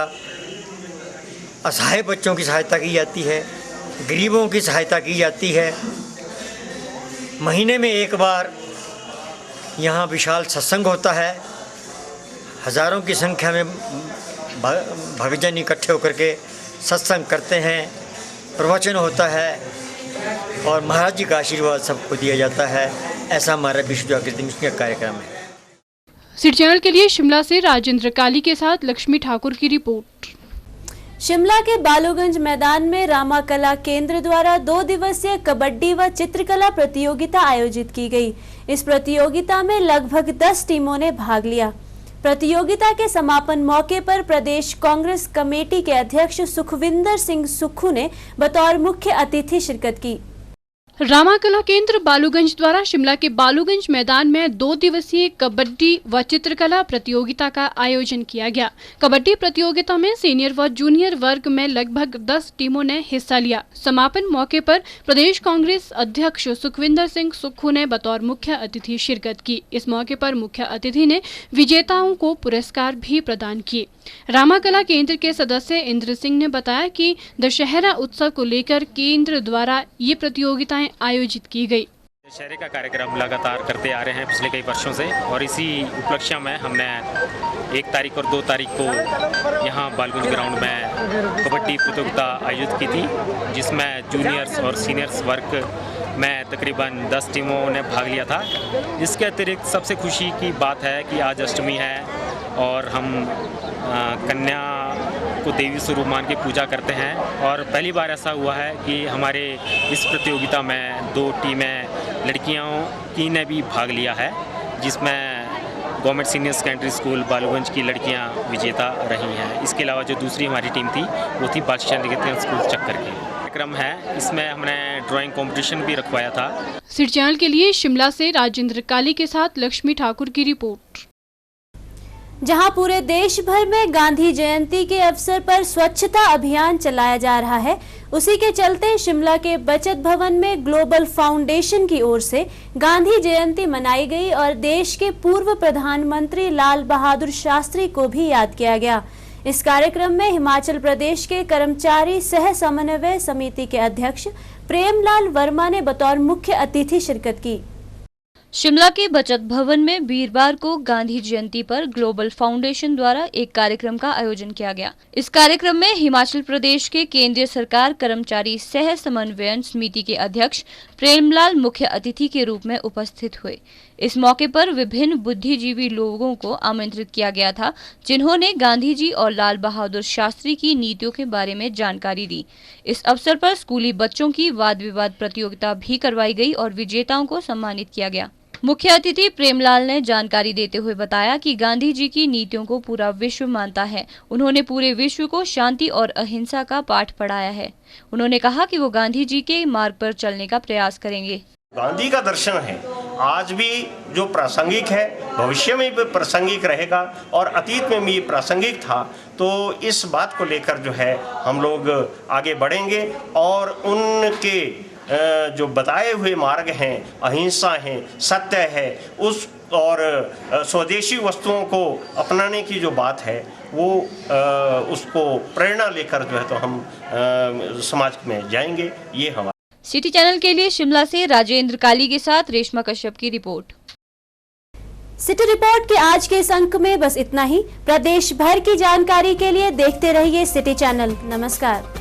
असहाय बच्चों की सहायता की जाती है, गरीबों की सहायता की जाती है। महीने में एक बार यहाँ विशाल सत्संग होता है, हज़ारों की संख्या में भक्तजन इकट्ठे होकर के सत्संग करते हैं, प्रवचन होता है और महाराज जी का आशीर्वाद सबको दिया जाता है। ऐसा हमारा विश्व जागृति मिशन का कार्यक्रम है। सिटी चैनल के लिए शिमला से राजेंद्र काली के साथ लक्ष्मी ठाकुर की रिपोर्ट। शिमला के बालूगंज मैदान में रामा कला केंद्र द्वारा 2 दिवसीय कबड्डी व चित्रकला प्रतियोगिता आयोजित की गई। इस प्रतियोगिता में लगभग 10 टीमों ने भाग लिया। प्रतियोगिता के समापन मौके पर प्रदेश कांग्रेस कमेटी के अध्यक्ष सुखविंदर सिंह सुक्खू ने बतौर मुख्य अतिथि शिरकत की। रामा कला केंद्र बालूगंज द्वारा शिमला के बालूगंज मैदान में 2 दिवसीय कबड्डी व चित्रकला प्रतियोगिता का आयोजन किया गया। कबड्डी प्रतियोगिता में सीनियर व जूनियर वर्ग में लगभग 10 टीमों ने हिस्सा लिया। समापन मौके पर प्रदेश कांग्रेस अध्यक्ष सुखविंदर सिंह सुक्खू ने बतौर मुख्य अतिथि शिरकत की। इस मौके पर मुख्य अतिथि ने विजेताओं को पुरस्कार भी प्रदान किए। रामा कला केंद्र के सदस्य इंद्र सिंह ने बताया कि दशहरा उत्सव को लेकर केंद्र द्वारा ये प्रतियोगिताएं आयोजित की गई। दशहरे का कार्यक्रम लगातार करते आ रहे हैं पिछले कई वर्षों से और इसी उपलक्ष्य में हमने 1 तारीख और 2 तारीख को यहाँ बालगंज ग्राउंड में कबड्डी प्रतियोगिता आयोजित की थी, जिसमें जूनियर्स और सीनियर्स वर्ग में तकरीबन 10 टीमों ने भाग लिया था। इसके अतिरिक्त सबसे खुशी की बात है कि आज अष्टमी है और हम कन्या को देवी स्वरूप मान के पूजा करते हैं और पहली बार ऐसा हुआ है कि हमारे इस प्रतियोगिता में 2 टीमें लड़कियों की ने भी भाग लिया है, जिसमें government senior secondary school Baluganj की लड़कियां विजेता रही हैं। इसके अलावा जो दूसरी हमारी टीम थी वो थी बाल शिक्षा निकेतन स्कूल चक्कर के। कार्यक्रम है, इसमें हमने ड्राइंग कंपटीशन भी रखवाया था। सिटी चैनल के लिए शिमला से राजेंद्र काली के साथ लक्ष्मी ठाकुर की रिपोर्ट। जहां पूरे देश भर में गांधी जयंती के अवसर पर स्वच्छता अभियान चलाया जा रहा है, उसी के चलते शिमला के बचत भवन में ग्लोबल फाउंडेशन की ओर से गांधी जयंती मनाई गई और देश के पूर्व प्रधानमंत्री लाल बहादुर शास्त्री को भी याद किया गया। इस कार्यक्रम में हिमाचल प्रदेश के कर्मचारी सह समन्वय समिति के अध्यक्ष प्रेमलाल वर्मा ने बतौर मुख्य अतिथि शिरकत की। शिमला के बचत भवन में वीरवार को गांधी जयंती पर ग्लोबल फाउंडेशन द्वारा एक कार्यक्रम का आयोजन किया गया। इस कार्यक्रम में हिमाचल प्रदेश के केंद्रीय सरकार कर्मचारी सह समन्वयन समिति के अध्यक्ष प्रेमलाल मुख्य अतिथि के रूप में उपस्थित हुए। इस मौके पर विभिन्न बुद्धिजीवी लोगों को आमंत्रित किया गया था, जिन्होंने गांधी जी और लाल बहादुर शास्त्री की नीतियों के बारे में जानकारी दी। इस अवसर पर स्कूली बच्चों की वाद विवाद प्रतियोगिता भी करवाई गई और विजेताओं को सम्मानित किया गया। मुख्य अतिथि प्रेमलाल ने जानकारी देते हुए बताया कि गांधी जी की नीतियों को पूरा विश्व मानता है। उन्होंने पूरे विश्व को शांति और अहिंसा का पाठ पढ़ाया है। उन्होंने कहा कि वो गांधी जी के मार्ग पर चलने का प्रयास करेंगे। गांधी का दर्शन है, आज भी जो प्रासंगिक है, भविष्य में भी प्रासंगिक रहेगा और अतीत में भी प्रासंगिक था। तो इस बात को लेकर जो है हम लोग आगे बढ़ेंगे और उनके जो बताए हुए मार्ग हैं, अहिंसा है, सत्य है, उस और स्वदेशी वस्तुओं को अपनाने की जो बात है वो उसको प्रेरणा लेकर जो है तो हम समाज में जाएंगे। ये हमारा सिटी चैनल के लिए शिमला से राजेंद्र काली के साथ रेशमा कश्यप की रिपोर्ट। सिटी रिपोर्ट के आज के इस अंक में बस इतना ही। प्रदेश भर की जानकारी के लिए देखते रहिए सिटी चैनल। नमस्कार।